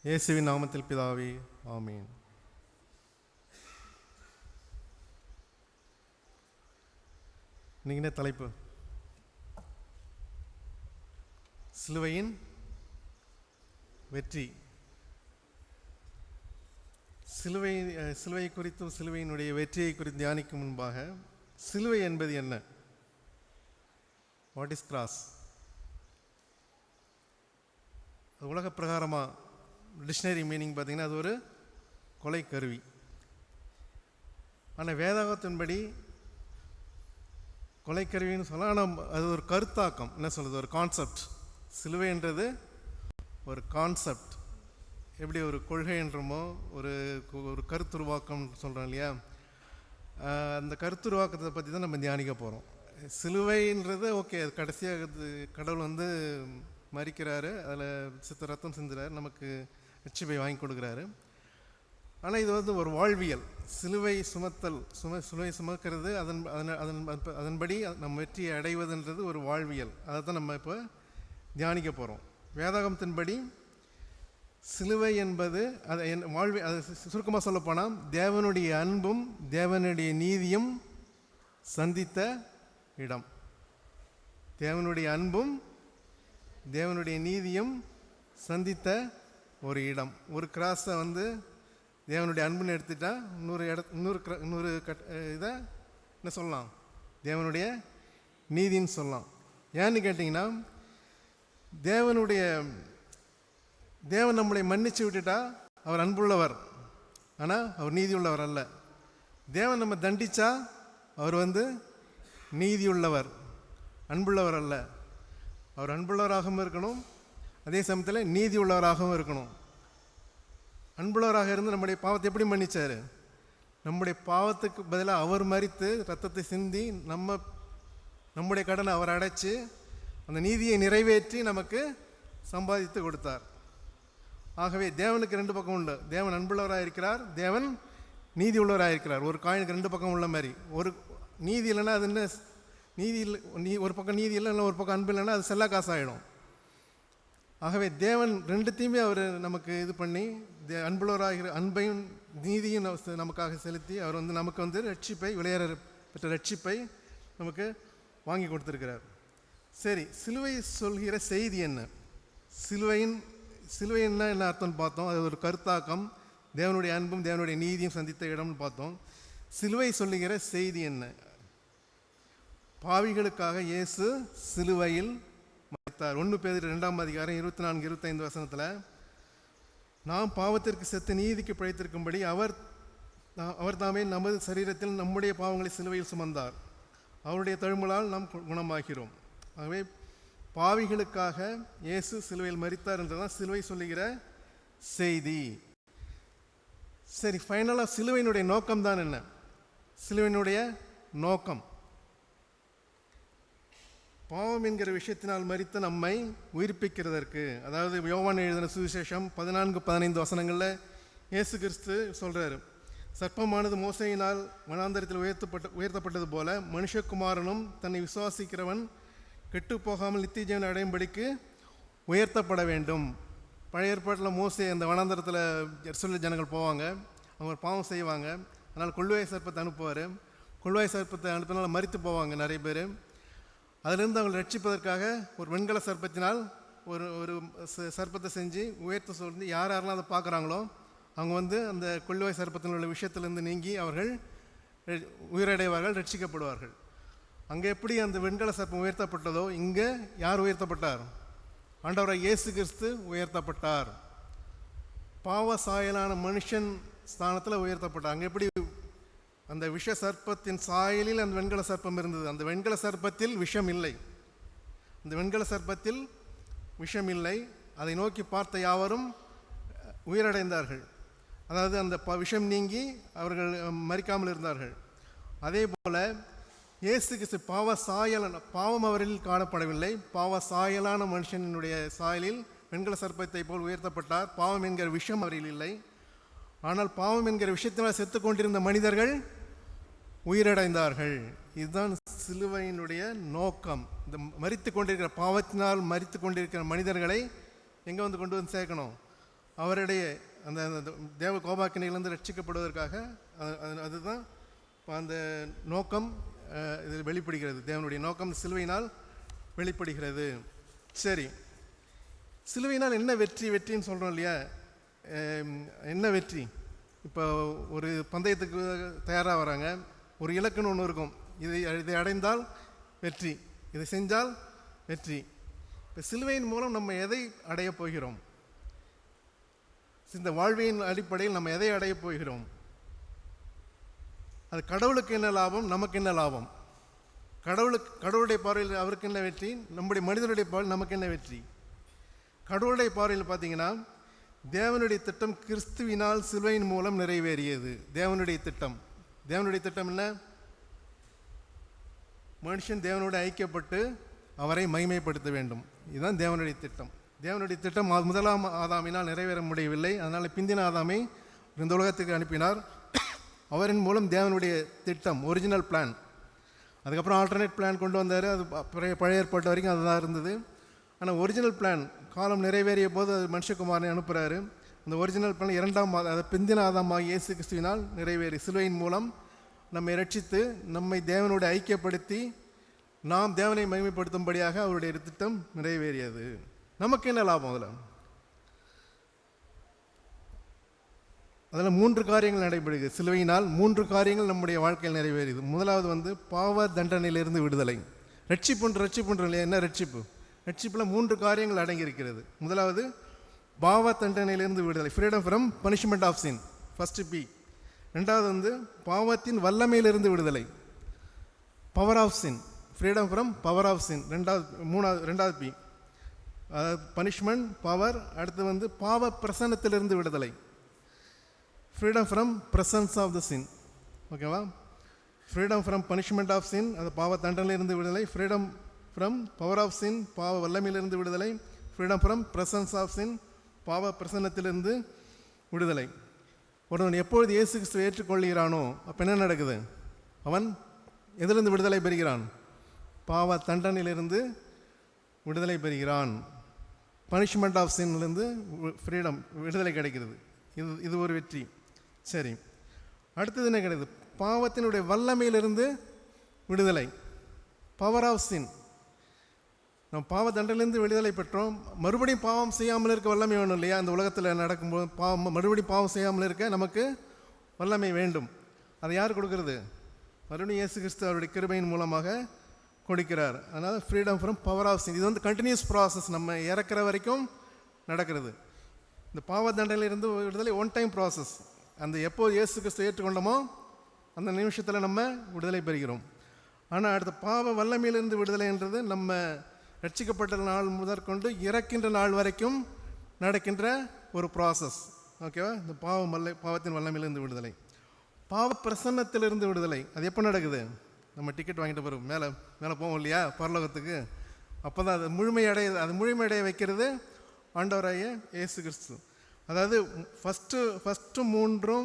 இயேசுவின் நாமத்தில் பிதாவே, ஆமீன். இன்னைக்கு என்ன தலைப்பு? சிலுவையின் வெற்றி. சிலுவை குறித்தும் சிலுவையினுடைய வெற்றியை குறித்து தியானிக்கும் முன்பாக, சிலுவை என்பது என்ன? What is cross? உலக பிரகாரமாக டிக்ஷனரி மீனிங் பார்த்தீங்கன்னா அது ஒரு கொலை கருவி. ஆனால் வேதாகத்தின்படி கொலைக்கருவின்னு சொல்லலாம். ஆனால் அது ஒரு கருத்தாக்கம், என்ன சொல்கிறது, ஒரு கான்செப்ட். சிலுவைன்றது ஒரு கான்செப்ட். எப்படி ஒரு கொள்கை என்றமோ ஒரு கருத்துருவாக்கம் சொல்கிறோம் இல்லையா, அந்த கருத்துருவாக்கத்தை பற்றி தான் நம்ம தியானிக்க போகிறோம். சிலுவைன்றது ஓகே, அது கடைசியாக கடவுள் மரிக்கிறாரு, அதில் ரத்தம் சிந்துறாரு, நமக்கு ரட்சிப்பை வாங்கி கொடுக்குறாரு. ஆனால் இது ஒரு வாழ்வியல். சிலுவை சுமத்தல், சிலுவை சுமக்கிறது, அதன்படி நம்ம வெற்றியை அடைவதுன்றது ஒரு வாழ்வியல். அதை தான் நம்ம இப்போ தியானிக்க போகிறோம். வேதாகமத்தின்படி சிலுவை என்பது அதை சுருக்கமாக சொல்லப்போனால் தேவனுடைய அன்பும் தேவனுடைய நீதியும் சந்தித்த இடம். தேவனுடைய அன்பும் தேவனுடைய நீதியும் சந்தித்த ஒரு இடம். ஒரு கிராஸை தேவனுடைய அன்புன்னு எடுத்துட்டா இன்னொரு இதை என்ன சொல்லலாம், தேவனுடைய நீதின்னு சொல்லலாம். ஏன்னு கேட்டிங்கன்னா, தேவன் நம்மளை மன்னிச்சு விட்டுட்டா அவர் அன்புள்ளவர், ஆனால் அவர் நீதி உள்ளவர் அல்ல. தேவன் நம்ம தண்டிச்சா அவர் நீதியுள்ளவர், அன்புள்ளவர் அல்ல. அவர் அன்புள்ளவராகவும் இருக்கணும், அதே சமயத்தில் நீதி உள்ளவராகவும் இருக்கணும். அன்புள்ளவராக இருந்து நம்முடைய பாவத்தை எப்படி மன்னிச்சார்? நம்முடைய பாவத்துக்கு பதிலாக அவர் மரித்து ரத்தத்தை சிந்தி நம்முடைய கடனை அவர் அடைச்சி அந்த நீதியை நிறைவேற்றி நமக்கு சம்பாதித்து கொடுத்தார். ஆகவே தேவனுக்கு ரெண்டு பக்கம் உண்டு. தேவன் அன்புள்ளவராக இருக்கிறார், தேவன் நீதி உள்ளவராக இருக்கிறார். ஒரு காயினுக்கு ரெண்டு பக்கம் உள்ள மாதிரி. ஒரு நீதி இல்லைன்னா அது என்ன நீதி இல்லை, ஒரு பக்கம் நீதி இல்லை, ஒரு பக்கம் அன்பு இல்லைன்னா அது செல்லா காசாகிடும். ஆகவே தேவன் ரெண்டுத்தையுமே அவர் நமக்கு இது பண்ணி அன்புள்ளவராகிற அன்பையும் நீதியும் நமக்காக செலுத்தி அவர் நமக்கு ரட்சிப்பை, விளையாட பெற்ற ரட்சிப்பை நமக்கு வாங்கி கொடுத்துருக்கிறார். சரி, சிலுவை சொல்கிற செய்தி என்ன? சிலுவை என்ன அர்த்தம்னு பார்த்தோம். அது ஒரு கருத்தாக்கம். தேவனுடைய அன்பும் தேவனுடைய நீதியும் சந்தித்த இடம்னு பார்த்தோம். சிலுவை சொல்லுகிற செய்தி என்ன? பாவிகளுக்காக இயேசு சிலுவையில் மரித்தார். 1 பேதுரு 2 அதிகாரம் 24-25 வசனத்தில், நாம் பாவத்திற்கு செத்து நீதிக்கு பிழைத்திருக்கும்படி அவர் தாமே நமது சரீரத்தில் நம்முடைய பாவங்களை சிலுவையில் சுமந்தார். அவருடைய தழும்பலால் நாம் குணமாகிறோம். ஆகவே பாவிகளுக்காக இயேசு சிலுவையில் மரித்தார் என்றுதான் சிலுவை சொல்லுகிற செய்தி. சரி, ஃபைனலாக சிலுவையினுடைய நோக்கம்தான் என்ன? சிலுவையினுடைய நோக்கம் பாவம் என்கிற விஷயத்தினால் மரித்து நம்மை உயிர்ப்பிக்கிறதற்கு. அதாவது யோவான் எழுதின சுவிசேஷம் 14-15 வசனங்களில் இயேசு கிறிஸ்து சொல்கிறார், சர்ப்பமானது மோசையினால் வனாந்தரத்தில் உயர்த்தப்பட்டது போல மனுஷகுமாரனும் தன்னை விசுவாசிக்கிறவன் கெட்டு போகாமல் நித்திய ஜீவனை அடையும்படிக்கு உயர்த்தப்பட வேண்டும். பழைய ஏற்பாட்டில் மோசே அந்த வனாந்தரத்தில் சொல்ல ஜனங்கள் போவாங்க, அவங்க பாவம் செய்வாங்க, அதனால் கொள்ளுவாய் சர்ப்பத்தை அனுப்புவார். கொள்ளுவாய் சர்ப்பத்தை அனுப்பினால மரித்து போவாங்க நிறைய பேர். அதிலிருந்து அவங்களை ரட்சிப்பதற்காக ஒரு வெண்கல சர்ப்பத்தினால் ஒரு சர்ப்பத்தை செஞ்சு உயர்த்த சொல்லி யாரெல்லாம் அதை பார்க்குறாங்களோ அவங்க அந்த கொள்ளுவாய் சர்ப்பத்தில் உள்ள விஷயத்திலிருந்து நீங்கி அவர்கள் உயிரடைவார்கள், ரட்சிக்கப்படுவார்கள். அங்கே எப்படி அந்த வெண்கல சர்ப்பம் உயர்த்தப்பட்டதோ இங்கே யார் உயர்த்தப்பட்டார்? ஆண்டவராக இயேசு கிறிஸ்து உயர்த்தப்பட்டார். பாவ சாயலான மனுஷன் ஸ்தானத்தில் உயர்த்தப்பட்டார். அங்கே எப்படி அந்த விஷ சர்ப்பத்தின் சாயலில் அந்த வெண்கல சர்ப்பம் இருந்தது. அந்த வெண்கல சர்ப்பத்தில் விஷம் இல்லை, அந்த வெண்கல சர்ப்பத்தில் விஷம் இல்லை. அதை நோக்கி பார்த்த யாவரும் உயிரடைந்தார்கள். அதாவது அந்த விஷம் நீங்கி அவர்கள் மரிக்காமல் இருந்தார்கள். அதே போல் இயேசு கிறிஸ்து பாவம் அவரில் காணப்படவில்லை. பாவ சாயலான மனுஷனுடைய சாயலில் வெண்கல சர்ப்பத்தை போல் உயர்த்தப்பட்டார். பாவம் என்கிற விஷம் அவரில் இல்லை. ஆனால் பாவம் என்கிற விஷயத்தினால் செத்து கொண்டிருந்த மனிதர்கள் உயிரடைந்தார்கள். இதுதான் சிலுவையினுடைய நோக்கம். இந்த மரித்து கொண்டிருக்கிற பாவத்தினால் மரித்து கொண்டிருக்கிற மனிதர்களை எங்கே கொண்டு சேர்க்கணும்? அவருடைய அந்த அந்த தேவ கோபாக்கினையிலிருந்து ரட்சிக்கப்படுவதற்காக அதுதான் அந்த நோக்கம் இதில் வெளிப்படுகிறது. தேவனுடைய நோக்கம் சிலுவையினால் வெளிப்படுகிறது. சரி, சிலுவையினால் என்ன வெற்றி? வெற்றின்னு சொல்கிறோம் இல்லையா? என்ன வெற்றி? இப்போ ஒரு பந்தயத்துக்கு தயாராக வராங்க, ஒரு இலக்குன்னு ஒன்று இருக்கும், இதை அடைந்தால் வெற்றி, இதை செஞ்சால் வெற்றி. இப்போ சிலுவையின் மூலம் நம்ம எதை அடையப் போகிறோம்? இந்த வாழ்வின் அடிப்படையில் நம்ம எதை அடையப் போகிறோம்? அது கடவுளுக்கு என்ன லாபம், நமக்கு என்ன லாபம்? கடவுளுடைய பார்வையில் அவருக்கு என்ன வெற்றி, நம்முடைய மனிதனுடைய பார்வையில் நமக்கு என்ன வெற்றி? கடவுளுடைய பார்வையில் பார்த்தீங்கன்னா, தேவனுடைய திட்டம் கிறிஸ்துவினால் சிலுவையின் மூலம் நிறைவேறியது. தேவனுடைய திட்டம் என்ன? மனுஷன் தேவனோடு ஐக்கியப்பட்டு அவரை மகிமைப்படுத்த வேண்டும். இதுதான் தேவனுடைய திட்டம். தேவனுடைய திட்டம் முதலாம் ஆதாமினால் நிறைவேற முடியவில்லை. அதனால் பிந்தின ஆதாமை இந்த உலகத்துக்கு அனுப்பினார். அவரின் மூலம் தேவனுடைய திட்டம், ஒரிஜினல் பிளான். அதுக்கப்புறம் ஆல்டர்னேட் பிளான் கொண்டு வந்தார். அது பழைய ஏற்பாட்டு வரைக்கும் அதுதான் இருந்தது. ஆனால் ஒரிஜினல் பிளான் காலம் நிறைவேறிய போது அது மனுஷகுமாரனை அனுப்புகிறாரு. அந்த ஒரிஜினல் பிளான் அது பிந்தின ஆதாமாகிய இயேசு கிறிஸ்துவினால் நிறைவேறி சிலுவையின் மூலம் நம்மை ரட்சித்து நம்மை தேவனோடு ஐக்கியப்படுத்தி நாம் தேவனை மகிமைப்படுத்தும்படியாக அவருடைய திட்டம் நிறைவேறியது. நமக்கு என்ன லாபம்? அதில் 3 காரியங்கள் நடைபெறுகிறது. சிலுவையினால் 3 காரியங்கள் நம்முடைய வாழ்க்கையில் நிறைவேறியது. முதலாவது பாவ தண்டனையிலிருந்து விடுதலை. ரட்சிப்புன்ற இல்லையா? என்ன ரட்சிப்பு? ரட்சிப்பில் 3 காரியங்கள் அடங்கியிருக்கிறது. முதலாவது பாவ தண்டனையிலிருந்து விடுதலை, freedom from punishment of sin, first P. ரெண்டாவது பாவத்தின் வல்லமையிலிருந்து விடுதலை, power of sin, freedom from power of sin. ரெண்டாவது பி, அதாவது பனிஷ்மெண்ட், பவர். அடுத்து பாவ பிரசன்னத்திலிருந்து விடுதலை, freedom from presence of the sin. ஓகேவா? Freedom from punishment of sin, அது பாவ தண்டனையிலிருந்து விடுதலை. Freedom from power of sin, பாவ வல்லமையிலிருந்து விடுதலை. Freedom from presence of sin, பாவ பிரசன்னத்திலிருந்து விடுதலை. ஒருவன் எப்பொழுது இயேசு கிறிஸ்துவை ஏற்றுக்கொள்கிறானோ அப்போ என்ன நடக்குது? அவன் எதிலிருந்து விடுதலை பெறுகிறான்? பாவ தண்டனையிலிருந்து விடுதலை பெறுகிறான். பனிஷ்மெண்ட் ஆஃப் சின்லேருந்து ஃப்ரீடம், விடுதலை கிடைக்கிறது. இது ஒரு வெற்றி. சரி, அடுத்தது என்ன கிடையாது? பாவத்தினுடைய வல்லமையிலிருந்து விடுதலை, பவர் ஆஃப் சின். நம்ம பாவ தண்டனையிலிருந்து விடுதலை பெற்றோம். மறுபடியும் பாவம் செய்யாமல் இருக்க வல்லமை வேணும் இல்லையா? அந்த உலகத்தில் நடக்கும்போது மறுபடியும் பாவம் செய்யாமல் இருக்க நமக்கு வல்லமை வேண்டும். அதை யார் கொடுக்கறது? மறுபடியும் இயேசு கிறிஸ்து அவருடைய கிருபையின் மூலமாக கொடுக்கிறார். அதனால் freedom from power of sin. இது கண்டினியூஸ் ப்ராசஸ், நம்ம இறக்குற வரைக்கும் நடக்கிறது. இந்த பாவ தண்டனையிலிருந்து விடுதலை ஒன் டைம் ப்ராசஸ். அந்த எப்போது இயேசு கிறிஸ்து ஏற்றுக்கொண்டோமோ அந்த நிமிஷத்தில் நம்ம விடுதலை பெறுகிறோம். ஆனால் அடுத்த பாவ வல்லமையிலிருந்து விடுதலைன்றது நம்ம ரட்சிக்கப்பட்ட நாள் முதற்கொண்டு இறக்கின்ற நாள் வரைக்கும் நடக்கின்ற ஒரு ப்ராசஸ். ஓகேவா? இந்த பாவத்தின் வல்லமையிலிருந்து விடுதலை. பாவ பிரசன்னத்திலிருந்து விடுதலை, அது எப்போ நடக்குது? நம்ம டிக்கெட் வாங்கிட்டு போகிறோம், மேலே போவோம் இல்லையா பரலோகத்துக்கு. அப்போ தான் அது முழுமையடைய வைக்கிறது ஆண்டவராகிய இயேசு கிறிஸ்து. அதாவது ஃபஸ்ட்டு 3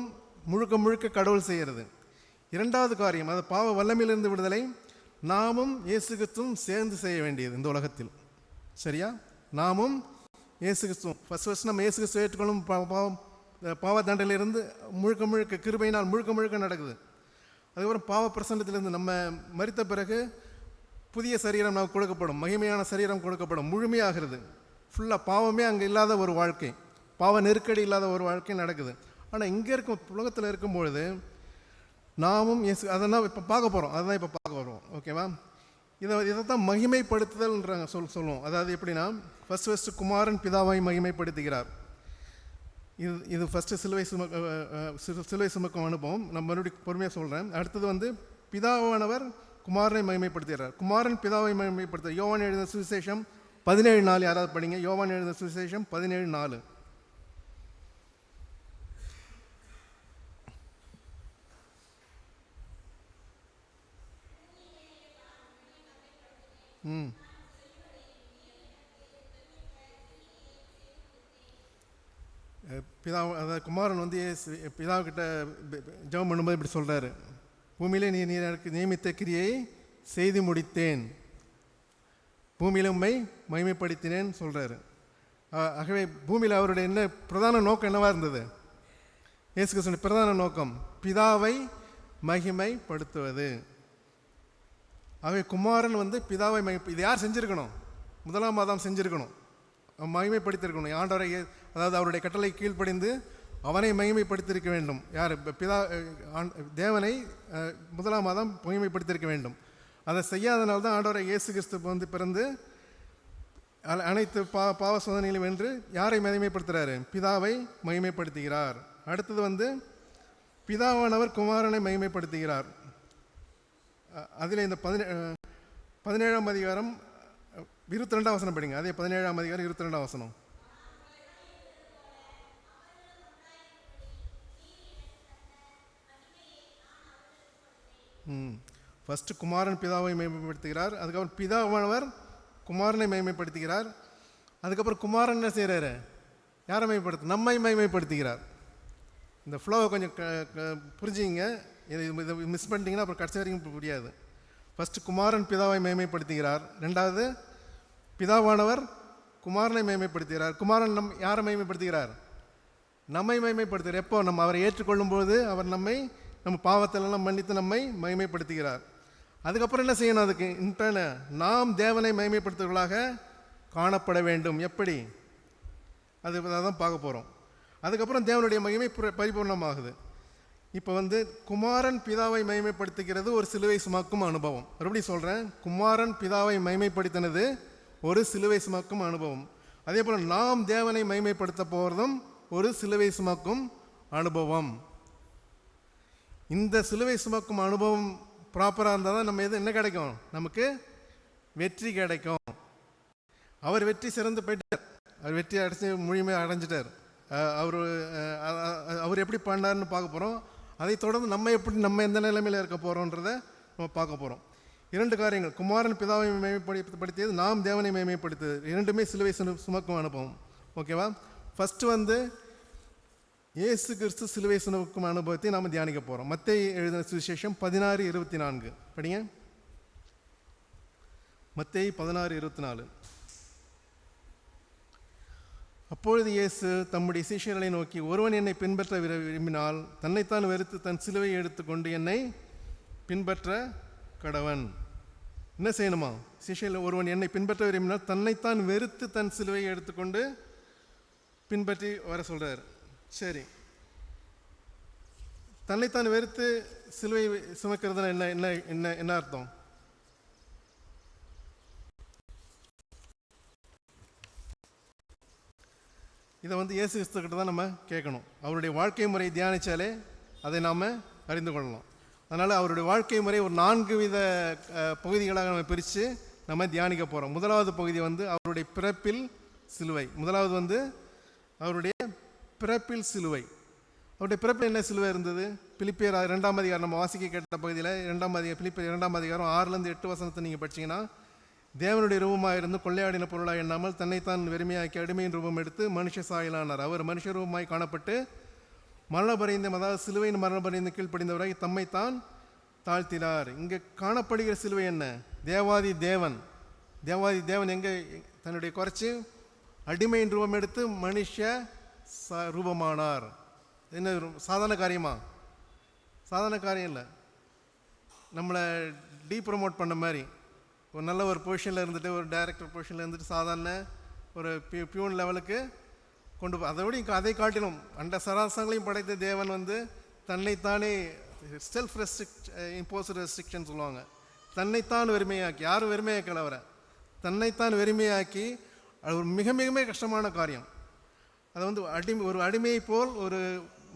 முழுக்க கடவுள் செய்கிறது. இரண்டாவது காரியம், அது பாவ வல்லமையிலிருந்து விடுதலை, நாமும் இயேசு கிறிஸ்துவும் சேர்ந்து செய்ய வேண்டியது இந்த உலகத்தில். சரியா? நாமும் இயேசு கிறிஸ்துவும் ஃபஸ்ட் நம்ம இயேசு கிறிஸ்துவை ஏற்றுக்கொள்ளும் பாவ தண்டனையிலிருந்து முழுக்க கிருபையினால் முழுக்க நடக்குது. அதுக்கப்புறம் பாவ பிரசன்னத்திலிருந்து நம்ம மரித்த பிறகு புதிய சரீரம் நமக்கு கொடுக்கப்படும், மகிமையான சரீரம் கொடுக்கப்படும், முழுமையாகிறது. ஃபுல்லாக பாவமே அங்கே இல்லாத ஒரு வாழ்க்கை, பாவ நெருக்கடி இல்லாத ஒரு வாழ்க்கை நடக்குது. ஆனால் இங்கே இருக்கும் உலகத்தில் இருக்கும்பொழுது நாமும் அதெல்லாம் இப்போ பார்க்க போகிறோம். ஓகேவா? இதைத்தான் மகிமைப்படுத்துதல்ன்றாங்க சொல்லுவோம். அதாவது எப்படின்னா, ஃபஸ்ட்டு குமாரன் பிதாவை மகிமைப்படுத்துகிறார். இது ஃபஸ்ட்டு சிலுவை சுமக்கும் அனுபவம். நான் மறுபடியும் பொறுமையாக சொல்கிறேன். அடுத்தது பிதாவானவர் குமாரனை மகிமைப்படுத்துகிறார். குமாரன் பிதாவை மகிமைப்படுத்த யோவான் எழுதின சுவிசேஷம் 17:4 யாராவது படிங்க. யோவான் எழுதின சுவிசேஷம் 17:4. அதாவது குமாரன் பிதாவுக்கிட்ட ஜெபம் பண்ணும்போது இப்படி சொல்கிறாரு, பூமியிலே நீ எனக்கு நியமித்த கிரியை செய்து முடித்தேன், பூமியில உம்மை மகிமைப்படுத்தினேன்னு சொல்கிறாரு. ஆகவே பூமியில் அவருடைய என்ன பிரதான நோக்கம் என்னவாக இருந்தது? இயேசு கிறிஸ்துவின் பிரதான நோக்கம் பிதாவை மகிமைப்படுத்துவது. ஆகவே குமாரன் பிதாவை இது யார் செஞ்சுருக்கணும்? முதலாம் ஆதாம் செஞ்சுருக்கணும், மகிமைப்படுத்தியிருக்கணும். ஆண்டவரை, அதாவது அவருடைய கட்டளை கீழ்ப்படிந்து அவனை மகிமைப்படுத்தியிருக்க வேண்டும். யார்? தேவனை முதலாம் ஆதாம் மகிமைப்படுத்தியிருக்க வேண்டும். அதை செய்யாதனால தான் ஆண்டவரை இயேசு கிறிஸ்து பிறந்து அனைத்து பாவ சோதனைகளையும் வென்று யாரை மகிமைப்படுத்துகிறாரு? பிதாவை மகிமைப்படுத்துகிறார். அடுத்தது பிதாவானவர் குமாரனை மகிமைப்படுத்துகிறார். அதில் இந்த 17ஆம் அதிகாரம் 22ஆம் வசனம் படிங்க. அதே 17ஆம் அதிகாரம் 22ஆம் வசனம். ஃபஸ்ட்டு குமாரன் பிதாவை மகிமைப்படுத்துகிறார், அதுக்கப்புறம் பிதாவானவர் குமாரனை மகிமைப்படுத்துகிறார், அதுக்கப்புறம் குமாரன் என்ன செய்கிறாரு? யாரை மகிமைப்படுத்து? நம்மை மகிமைப்படுத்துகிறார். இந்த ஃப்ளோவை கொஞ்சம் புரிஞ்சுங்க. இதை மிஸ் பண்ணிட்டீங்கன்னா அப்புறம் கடைசி வரைக்கும் புரியாது. ஃபஸ்ட்டு குமாரன் பிதாவை மகிமைப்படுத்துகிறார், ரெண்டாவது பிதாவானவர் குமாரனை மகிமைப்படுத்துகிறார். குமாரன் யாரை மகிமைப்படுத்துகிறார்? நம்மை மகிமைப்படுத்துகிறார். எப்போ? நம்ம அவரை ஏற்றுக்கொள்ளும்போது அவர் நம்ம பாவத்திலெல்லாம் மன்னித்து நம்மை மகிமைப்படுத்துகிறார். அதுக்கப்புறம் என்ன செய்யணும்? அதுக்கு இன்டர்ன நாம் தேவனை மகிமைப்படுத்துவர்களாக காணப்பட வேண்டும். எப்படி? அதான் பார்க்க போகிறோம். அதுக்கப்புறம் தேவனுடைய மகிமை பரிபூர்ணமாகுது. இப்போ குமாரன் பிதாவை மகிமைப்படுத்துகிறது ஒரு சிலுவை சுமக்கும் அனுபவம். மறுபடியும் சொல்கிறேன், குமாரன் பிதாவை மகிமைப்படுத்தினது ஒரு சிலுவை சுமக்கும் அனுபவம். அதே போல் நாம் தேவனை மகிமைப்படுத்த போகிறதும் ஒரு சிலுவை சுமக்கும் அனுபவம். இந்த சிலுவை சுமக்கும் அனுபவம் ப்ராப்பராக இருந்தால் தான் நம்ம என்ன கிடைக்கும்? நமக்கு வெற்றி கிடைக்கும். அவர் வெற்றி சிறந்து போயிட்டார், அவர் வெற்றி முழுமையாக அடைஞ்சிட்டார். அவர் எப்படி பண்ணார்னு பார்க்க போகிறோம். அதை தொடர்ந்து நம்ம எந்த நிலைமையில் இருக்க போகிறோன்றதை நம்ம பார்க்க போகிறோம். 2 காரியங்கள், குமாரன் பிதாவை மேம்படுத்தியது, நாம் தேவனை மேம்படுத்துவது, இரண்டுமே சிலுவை சுமக்கும் அனுபவம். ஓகேவா? ஃபஸ்ட்டு இயேசு கிறிஸ்து சிலுவை சுமக்கும் அனுபவத்தை நாம் தியானிக்க போகிறோம். மத்தேயு எழுதின சுவிசேஷம் 16:24 படிங்க. மத்தேயு 16:24. அப்பொழுது இயேசு தம்முடைய சீஷர்களை நோக்கி, ஒருவன் என்னை பின்பற்ற விரும்பினால் தன்னைத்தான் வெறுத்து தன் சிலுவையை எடுத்துக்கொண்டு என்னை பின்பற்ற கடவன். என்ன செய்யணுமா? சீஷர்கள் ஒருவன் என்னை பின்பற்ற விரும்பினால் தன்னைத்தான் வெறுத்து தன் சிலுவையை எடுத்துக்கொண்டு பின்பற்றி வர சொல்கிறார். சரி, தன்னைத்தான் வெறுத்து சிலுவை சுமக்கிறதுனா என்ன என்ன என்ன என்ன அர்த்தம்? இதை இயேசு கிறிஸ்துக்கிட்ட தான் நம்ம கேட்கணும். அவருடைய வாழ்க்கை முறை தியானித்தாலே அதை நாம் அறிந்து கொள்ளலாம். அதனால் அவருடைய வாழ்க்கை முறை ஒரு 4 வித பகுதிகளாக நம்ம பிரித்து நம்ம தியானிக்க போகிறோம். முதலாவது பகுதி அவருடைய பிறப்பில் சிலுவை. முதலாவது அவருடைய பிறப்பில் சிலுவை. அவருடைய பிறப்பில் என்ன சிலுவை இருந்தது? பிலிப்பியர் 2ஆம் அதிகாரம் நம்ம வாசிக்க கேட்ட பகுதியில் பிலிப்பியர் 2ஆம் அதிகாரம் 6-8 வசனத்தை நீங்கள் படிச்சிங்கன்னா, தேவனுடைய ரூபமாக இருந்து கொள்ளையாடின பொருளாக எண்ணாமல் தன்னைத்தான் வெறுமையாக்கி அடிமையின் ரூபம் எடுத்து மனுஷ சாயலானார். அவர் மனுஷ ரூபமாய் காணப்பட்டு மரணபரிந்தம், அதாவது சிலுவையின் மரணபரிந்து கீழ்ப்படிந்தவராகி தம்மைத்தான் தாழ்த்தினார். இங்கே காணப்படுகிற சிலுவை என்ன? தேவாதி தேவன் எங்கே தன்னுடைய குறைச்சி அடிமையின் ரூபம் எடுத்து மனுஷ ரூபமானார். என்ன சாதாரண காரியமா? சாதாரண காரியம் இல்லை. நம்மளை ப்ரமோட் பண்ண மாதிரி ஒரு நல்ல ஒரு பொசிஷனில் இருந்துட்டு, ஒரு டைரக்டர் பொசிஷனில் இருந்துட்டு சாதாரண ஒரு பியூன் லெவலுக்கு கொண்டு அதை காட்டிலும் அண்ட சராசங்களையும் படைத்த தேவன் தன்னைத்தானே செல்ஃப் இம்போஸ்ட் ரெஸ்ட்ரிக்ஷன் சொல்லுவாங்க. தன்னைத்தான் வெறுமையாக்கி, யாரும் வெறுமையாக்கல, அவரை தன்னைத்தான் வெறுமையாக்கி, அது ஒரு மிக மிக கஷ்டமான காரியம். அதை ஒரு அடிமையை போல் ஒரு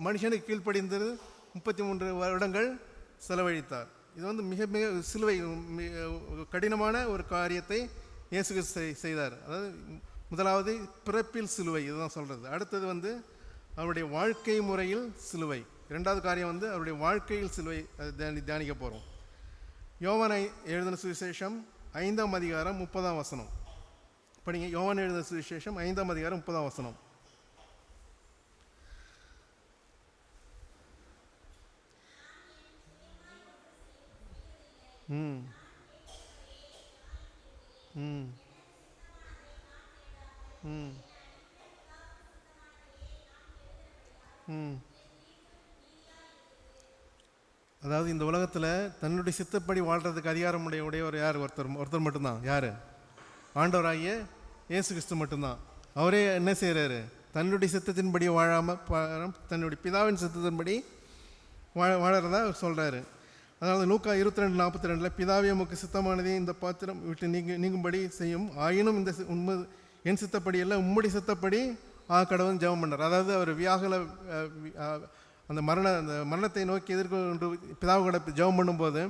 மனுஷனுக்கு கீழ்ப்படிந்தது 33 வருடங்கள் செலவழித்தார். இது மிக மிக சிலுவை கடினமான ஒரு காரியத்தை இயேசு கிறிஸ்து செய்தார். அதாவது முதலாவது பிறப்பில் சிலுவை, இதுதான் சொல்கிறது. அடுத்தது அவருடைய வாழ்க்கை முறையில் சிலுவை. 2வது காரியம் அவருடைய வாழ்க்கையில் சிலுவை. அதை தியானிக்க போகிறோம். யோவான் எழுதின சுவிசேஷம் 5ஆம் அதிகாரம் 30ஆம் வசனம் படிங்க. யோவான் எழுதின சுவிசேஷம் 5ஆம் அதிகாரம் 30ஆம் வசனம். ம். அதாவது இந்த உலகத்தில் தன்னுடைய சித்தப்படி வாழ்கிறதுக்கு அதிகாரம் உடையவர் யார்? ஒருத்தர் மட்டும்தான். யார்? ஆண்டவராகிய இயேசு கிறிஸ்து மட்டும்தான். அவரே என்ன செய்கிறாரு? தன்னுடைய சித்தத்தின்படி வாழாமல் தன்னுடைய பிதாவின் சித்தத்தின்படி வாழறதா சொல்கிறாரு. அதாவது லூக்கா 22:42 பிதாவே உமக்கு சித்தமானதே இந்த பாத்திரம் விட்டு நீங்கும்படி செய்யும், ஆயினும் இந்த உண்மை என் சித்தப்படி எல்லாம் உம்முடைய சித்தப்படி கடவுள் ஜெபம் பண்ணார். அதாவது அவர் வியாகுல அந்த மரணத்தை நோக்கி எதிர்கொண்டு பிதாவை கூட ஜெபம் பண்ணும்போது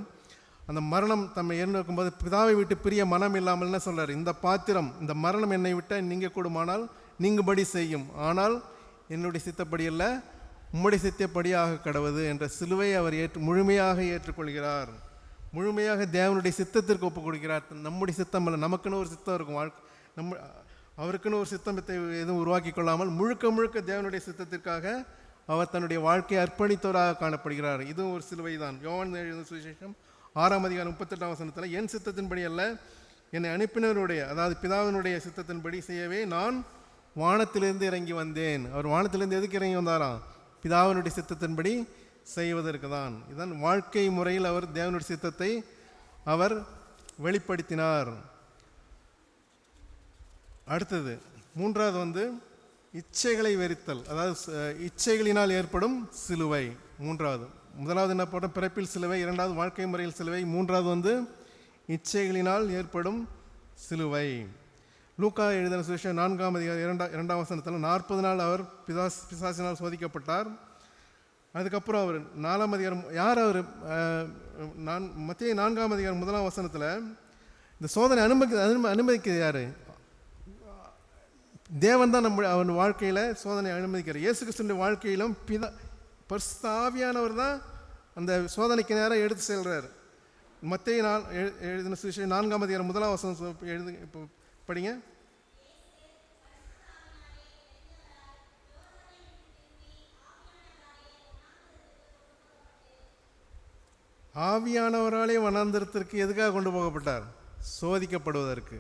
அந்த மரணம் தம்மை எதிர்நோக்கும்போது பிதாவை விட்டு பிரிய மனம் இல்லாமல் என்ன சொல்கிறார்? இந்த பாத்திரம், இந்த மரணம் என்னை விட்ட நீங்க கூடுமானால் நீங்கும்படி செய்யும், ஆனால் என்னுடைய சித்தப்படி அல்ல உம்முடைய சித்தப்படியாக கடவுது என்ற சிலுவை அவர் முழுமையாக ஏற்றுக்கொள்கிறார். முழுமையாக தேவனுடைய சித்தத்திற்கு ஒப்புக் கொடுக்கிறார். நம்முடைய சித்தம் அல்ல, நமக்குன்னு ஒரு சித்தம் இருக்கும். அவருக்குன்னு ஒரு சித்தத்தை எதுவும் உருவாக்கி கொள்ளாமல் முழுக்க முழுக்க தேவனுடைய சித்தத்திற்காக அவர் தன்னுடைய வாழ்க்கையை அர்ப்பணித்தவராக காணப்படுகிறார். இதுவும் ஒரு சிலுவை தான். யோவான் எழுதின சுவிசேஷம் 6:38 என் சித்தத்தின்படி அல்ல என்னை அனுப்பினருடைய, அதாவது பிதாவினுடைய சித்தத்தின்படி செய்யவே நான் வானத்திலிருந்து இறங்கி வந்தேன். அவர் வானத்திலிருந்து எதுக்கு இறங்கி வந்தாராம்? பிதாவினுடைய சித்தத்தின்படி செய்வதற்கு தான். இதுதான் வாழ்க்கை முறையில் அவர் தேவனுடைய சித்தத்தை அவர் வெளிப்படுத்தினார். அடுத்தது மூன்றாவது இச்சைகளை வெறுத்தல், அதாவது இச்சைகளினால் ஏற்படும் சிலுவை. முதலாவது என்ன போட்ட? பிறப்பில் சிலுவை, இரண்டாவது வாழ்க்கை முறையில் சிலுவை, மூன்றாவது இச்சைகளினால் ஏற்படும் சிலுவை. லூக்கா எழுதின சுவிசேஷம் 4:2 40 நாள் அவர் பிசாசினால் சோதிக்கப்பட்டார். அதுக்கப்புறம் அவர் 4 யார்? அவர் மத்தேயு 4:1 இந்த சோதனை அனுமதிக்கிறது யார்? தேவன் தான் அவன் வாழ்க்கையில் சோதனை அனுமதிக்கிறார். இயேசு கிறிஸ்துவின் வாழ்க்கையிலும் பரிசுத்த ஆவியானவர் தான் அந்த சோதனைக்கு நேரம் எடுத்து செல்கிறார். மத்தேயு எழுதின சுவிசேஷம் 4:1 எழுது, இப்போ படிங்க. ஆவியானவராலே வனாந்தரத்திற்கு எதுக்காக கொண்டு போகப்பட்டார்? சோதிக்கப்படுவதற்கு.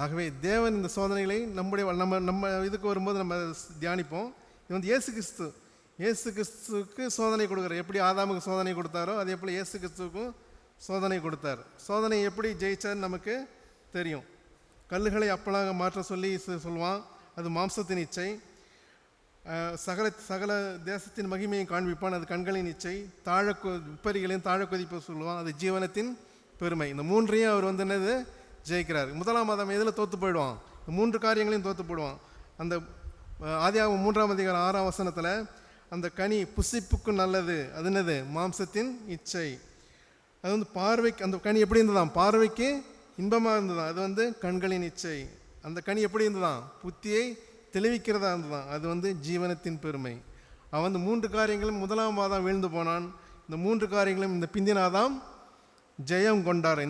ஆகவே தேவன் இந்த சோதனைகளை நம்ம இதுக்கு வரும்போது நம்ம தியானிப்போம். இது இயேசு கிறிஸ்துவுக்கு சோதனை கொடுக்குறார். எப்படி ஆதாமுக்கு சோதனை கொடுத்தாரோ அதே போல் இயேசு கிறிஸ்துவுக்கும் சோதனை கொடுத்தார். சோதனை எப்படி ஜெயிச்சார் நமக்கு தெரியும். கல்லுகளை அப்பளாக மாற்ற சொல்லுவான், அது மாம்சத்தின் இச்சை. சகல தேசத்தின் மகிமையை காண்பிப்பான், அது கண்களின் இச்சை. உப்பரிகளையும் தாழ கொதிப்ப சொல்லுவான், அது ஜீவனத்தின் பெருமை. இந்த மூன்றையும் அவர் என்னது ஜெயிக்கிறார். முதலாம் மாதம் எதில் தோற்று போயிடுவான்? இந்த 3 காரியங்களையும் தோற்று போயிடுவான். அந்த ஆதியாகமம் 3:6 அந்த கனி புசிப்புக்கு நல்லது, அது என்னது? மாம்சத்தின் இச்சை. அது பார்வைக்கு, அந்த கனி எப்படி இருந்ததாம்? பார்வைக்கு இன்பமாக இருந்ததான், அது கண்களின் இச்சை. அந்த கனி எப்படி இருந்ததான்? புத்தியை தெளிவிக்கிறதா இருந்ததான், அது ஜீவனத்தின் பெருமை. அவன் 3 காரியங்களும் முதலாம் மாதம் வீழ்ந்து போனான். இந்த 3 காரியங்களும் இந்த பிந்தினாதாம் ஜெயம் கொண்டார்.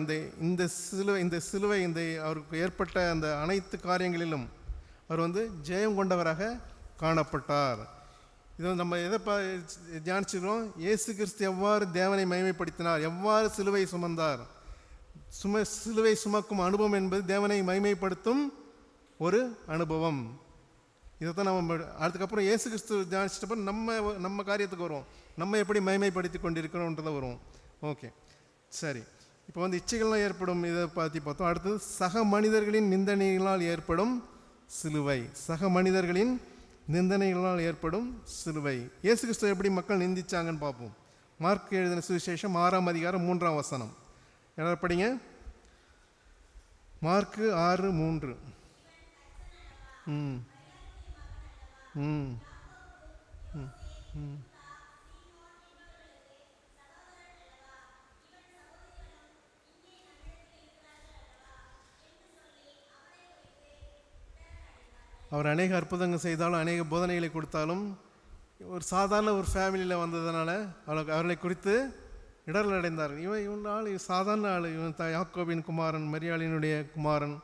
இந்த சிலுவை அவருக்கு ஏற்பட்ட அந்த அனைத்து காரியங்களிலும் அவர் ஜெயம் கொண்டவராக காணப்பட்டார். இதை நம்ம எதை தியானிச்சுக்கிறோம்? இயேசு கிறிஸ்து எவ்வாறு தேவனை மகிமைப்படுத்தினார், எவ்வாறு சிலுவை சுமந்தார். சிலுவை சுமக்கும் அனுபவம் என்பது தேவனை மகிமைப்படுத்தும் ஒரு அனுபவம். இதைத்தான் நம்ம அதுக்கப்புறம் இயேசு கிறிஸ்து தியானிச்சிட்டப்ப நம்ம காரியத்துக்கு வருவோம். நம்ம எப்படி மகிமைப்படுத்தி கொண்டிருக்கிறோன்றதை வருவோம். ஓகே, சரி. இப்போ இச்சைகள்லாம் ஏற்படும், இதை பார்த்தோம். அடுத்தது சக மனிதர்களின் நிந்தனைகளால் ஏற்படும் சிலுவை. சக மனிதர்களின் நிந்தனைகளால் ஏற்படும் சிலுவை. இயேசு கிறிஸ்துவை எப்படி மக்கள் நிந்திச்சாங்கன்னு பார்ப்போம். மார்க் எழுதின சுவிசேஷம் 6:3 எல்லாரும் படிங்க. மார்க் 6:3. அவர் அநேக அற்புதங்கள் செய்தாலும் அநேக போதனைகளை கொடுத்தாலும் ஒரு சாதாரண ஒரு ஃபேமிலியில் வந்ததுனால அவர்களை குறித்து இடர்கள் அடைந்தார். இவன் ஆள் சாதாரண ஆள், இவன் யாக்கோபின் குமாரன், மரியாளினுடைய குமாரன்,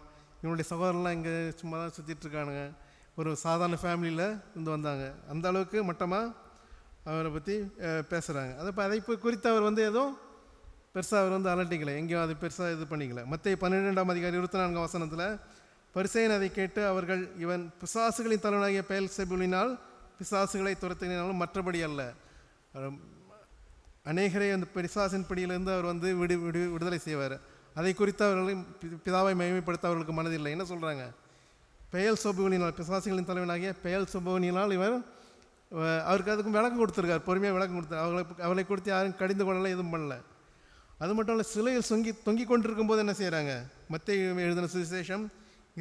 இவனுடைய சகோதரன்லாம் இங்கே சும்மா தான் சுற்றிட்டுருக்கானுங்க. ஒரு சாதாரண ஃபேமிலியில் இருந்து வந்தாங்க. அந்த அளவுக்கு மட்டமாக அவரை பற்றி பேசுகிறாங்க. அதை குறித்து அவர் ஏதோ பெருசாக அவர் அலட்டிக்கலை, எங்கேயும் அது பெருசாக இது பண்ணிக்கல. மத்தேயு 12:24 பரிசேயன் அதை கேட்டு அவர்கள் இவன் பிசாசுகளின் தலைவனாகிய பெயல்செபூலினால் பிசாசுகளை துரத்தினாலும் மற்றபடி அல்ல. அநேகரை அந்த பிசாசின் பிடியிலிருந்து அவர் வந்து விடுதலை செய்வார். அதை குறித்து அவர்களை பிதாவை மகிமைப்படுத்த அவர்களுக்கு மனதில்லை. என்ன சொல்கிறாங்க? பெயல் சொபுவனினால், பிசாசுகளின் தலைவனாகிய பெயல் சொபுவனினால் இவர் அவருக்கு அதுக்கும் விளக்கம் கொடுத்துருக்கார், பொறுமையாக விளக்கம் கொடுத்தார். அவளை கொடுத்து யாரும் கடிந்து கொள்ளலை, எதுவும் பண்ணல. அது மட்டும் இல்லை, சிலையில் தொங்கிக் கொண்டிருக்கும் போது என்ன செய்கிறாங்க? மத்தேயு எழுதின சுவிசேஷம்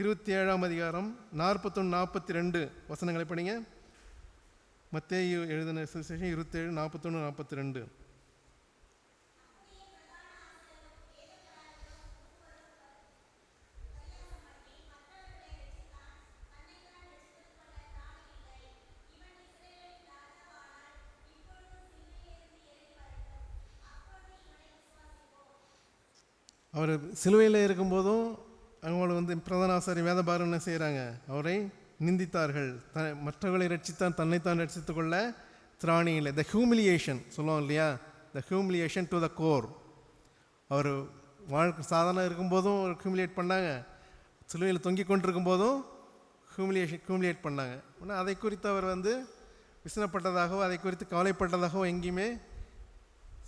27ஆம் அதிகாரம் 41-42 வசனங்களை படிங்க. மத்தேயு எழுதின சுவிசேஷம் 27, 41, 42. அவர் சிலுவையில் இருக்கும்போதும் அவங்கள வந்து பிரதான ஆசாரி வேதபாரன் என்ன செய்கிறாங்க? அவரை நிந்தித்தார்கள். மற்றவர்களை ரட்சித்தான், தன்னைத்தான் ரட்சித்து கொள்ள திராணி இல்லை. த ஹியூமிலியேஷன் சொல்லுவோம் இல்லையா, த ஹியூமிலியேஷன் டு த கோர். அவர் சாதாரண இருக்கும்போதும் ஹியூமிலியேட் பண்ணாங்க, சிலுவையில் தொங்கிக் கொண்டிருக்கும் போதும் ஹியூமிலியேட் பண்ணாங்க. ஆனால் அதை குறித்து அவர் வந்து விசனப்பட்டதாகவோ அதை குறித்து கவலைப்பட்டதாகவோ எங்கேயுமே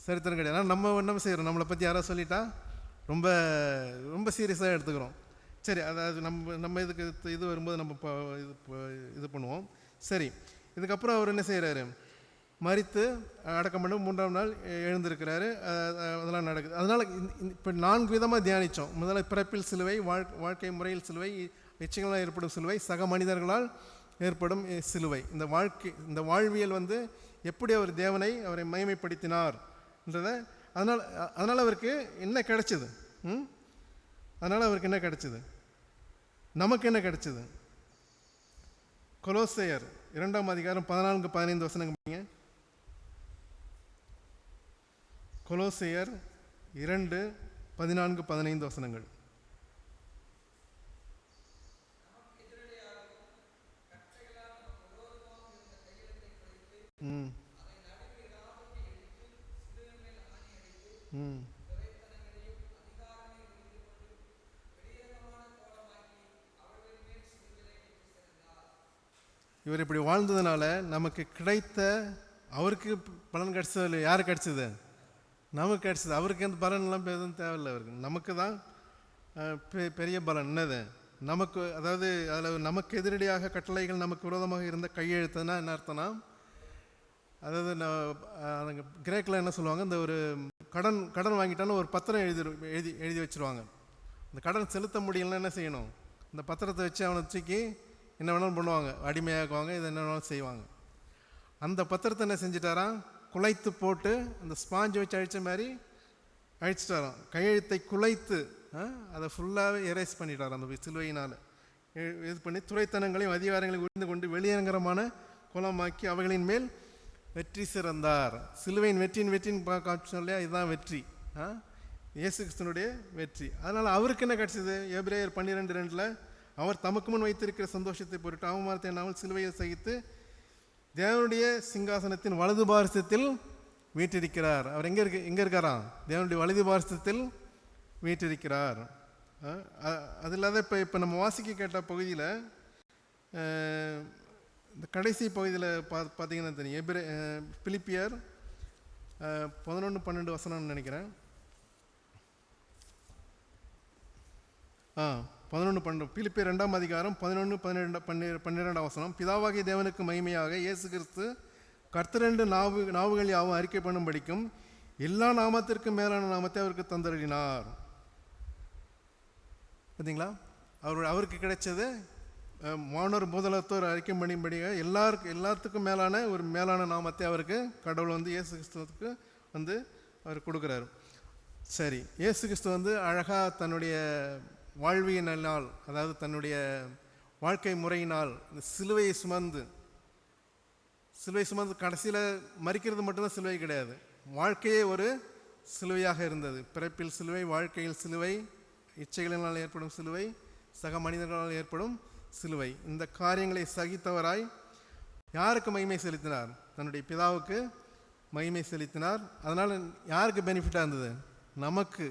சரித்திரம் கிடையாது. ஆனால் நம்ம என்ன செய்கிறோம்? நம்மளை பற்றி யாராவது சொல்லிட்டா ரொம்ப ரொம்ப சீரியஸாக எடுத்துக்கிறோம். சரி, அதாவது நம்ம இது வரும்போது நம்ம இது பண்ணுவோம். சரி, இதுக்கப்புறம் அவர் என்ன செய்கிறாரு? மரித்து அடக்கம் பண்ணி 3ஆம் நாள் எழுந்திருக்கிறாரு. அதெல்லாம் நடக்குது. அதனால் இப்போ 4 விதமாக தியானித்தோம். முதல்ல பிறப்பில் சிலுவை, வாழ்க்கை முறையில் சிலுவை, இச்சைகளால் ஏற்படும் சிலுவை, சக மனிதர்களால் ஏற்படும் சிலுவை. இந்த வாழ்வியல் வந்து எப்படி அவர் தேவனை அவரை மகிமைப்படுத்தினார்ன்றதை. அதனால் அவருக்கு என்ன கிடைச்சிது? அதனால் அவருக்கு என்ன கிடைச்சிது? நமக்கு என்ன கிடைச்சிது? கொலோசையர் 2ஆம் அதிகாரம் 14-15 வசனங்கள் படிங்க. கொலோசையர் 2, 14-15 வசனங்கள். இவர் இப்படி வாழ்ந்ததுனால நமக்கு கிடைத்த, அவருக்கு பலன் கிடைச்சது யாருக்கு கிடைச்சது? நமக்கு கிடைச்சது. அவருக்கு அந்த பலன்லாம் எதுவும் தேவையில்லை. அவருக்கு நமக்கு தான் பெரிய பலன். என்னது? நமக்கு, அதாவது அதில் நமக்கு எதிரடியாக கட்டளைகள் நமக்கு விரோதமாக இருந்த கையெழுத்துனா என்ன அர்த்தம்னா, அதாவது கிரேக்கில் என்ன சொல்லுவாங்க, இந்த ஒரு கடன் வாங்கிட்டான்னு ஒரு பத்திரம் எழுதி வச்சுருவாங்க. அந்த கடன் செலுத்த முடியலன்னா என்ன செய்யணும்? இந்த பத்திரத்தை வச்சு அவனை தூக்கி என்ன வேணாலும் பண்ணுவாங்க, அடிமையாக்குவாங்க, இது என்ன வேணாலும் செய்வாங்க. அந்த பத்திரத்தை என்ன செஞ்சிட்டாராம்? குலைத்து போட்டு அந்த ஸ்பாஞ்சை வச்சு அழித்த மாதிரி அழிச்சிட்டாராம். கையெழுத்தை குலைத்து அதை ஃபுல்லாகவே எரேஸ் பண்ணிட்டாராம் அந்த சிலுவையினால். இது பண்ணி துறைத்தனங்களையும் அதிகாரங்களையும் உறிந்து கொண்டு வெளியரங்கரமான குலமாக்கி அவைகளின் மேல் வெற்றி சிறந்தார். சிலுவையின் வெற்றியின் காட்சி இல்லையா, இதுதான் வெற்றி, இயேசு கிறிஸ்துனுடைய வெற்றி. அதனால் அவருக்கு என்ன கிடச்சிது? எபிரேயர் 12:2 அவர் தமக்கு முன் வைத்திருக்கிற சந்தோஷத்தை பொருட்டு அவமானத்தை எண்ணாமல் சிலுவையை சகித்து தேவனுடைய சிங்காசனத்தின் வலது பாரிசத்தில் வீற்றிருக்கிறார். அவர் எங்கே இருக்காராம்? தேவனுடைய வலது பாரிசத்தில் வீற்றிருக்கிறார். அது இல்லாத இப்போ நம்ம வாசிக்க கேட்ட பகுதியில், இந்த கடைசி பகுதியில் பார்த்தீங்கன்னா தெரியும். பிலிப்பியர் 11-12 வசனம்னு நினைக்கிறேன். 11-12 பிலிப்பியர் 2ஆம் அதிகாரம் 11-12 வசனம். பிதாவாகிய தேவனுக்கு மகிமையாக இயேசு கிறிஸ்து கர்த்தரென்று நாவுகள் யாவும் அறிக்கை பண்ணும்படிக்கும் எல்லா நாமத்திற்கும் மேலான நாமத்தை அவருக்கு தந்தருளினார். பார்த்தீங்களா? அவருக்கு கிடைச்சது மாணவர் முதலத்தோர் அறிக்கை பண்ணும்படியாக எல்லாத்துக்கும் மேலான ஒரு மேலான நாமத்தை அவருக்கு கடவுள் வந்து இயேசு கிறிஸ்துவுக்கு வந்து அவர் கொடுக்குறாரு. சரி, இயேசு கிறிஸ்து வந்து அழகாக தன்னுடைய வாழ்வியினால், அதாவது தன்னுடைய வாழ்க்கை முறையினால் சிலுவையை சுமந்து கடைசியில் மரிக்கிறது மட்டும்தான் சிலுவை கிடையாது, வாழ்க்கையே ஒரு சிலுவையாக இருந்தது. பிறப்பில் சிலுவை, வாழ்க்கையில் சிலுவை, இச்சைகளினால் ஏற்படும் சிலுவை, சக மனிதர்களால் ஏற்படும் சிலுவை. இந்த காரியங்களை சகித்தவராய் யாருக்கு மகிமை செலுத்தினார்? தன்னுடைய பிதாவுக்கு மகிமை செலுத்தினார். அதனால் யாருக்கு பெனிஃபிட்டாக இருந்தது? நமக்கு,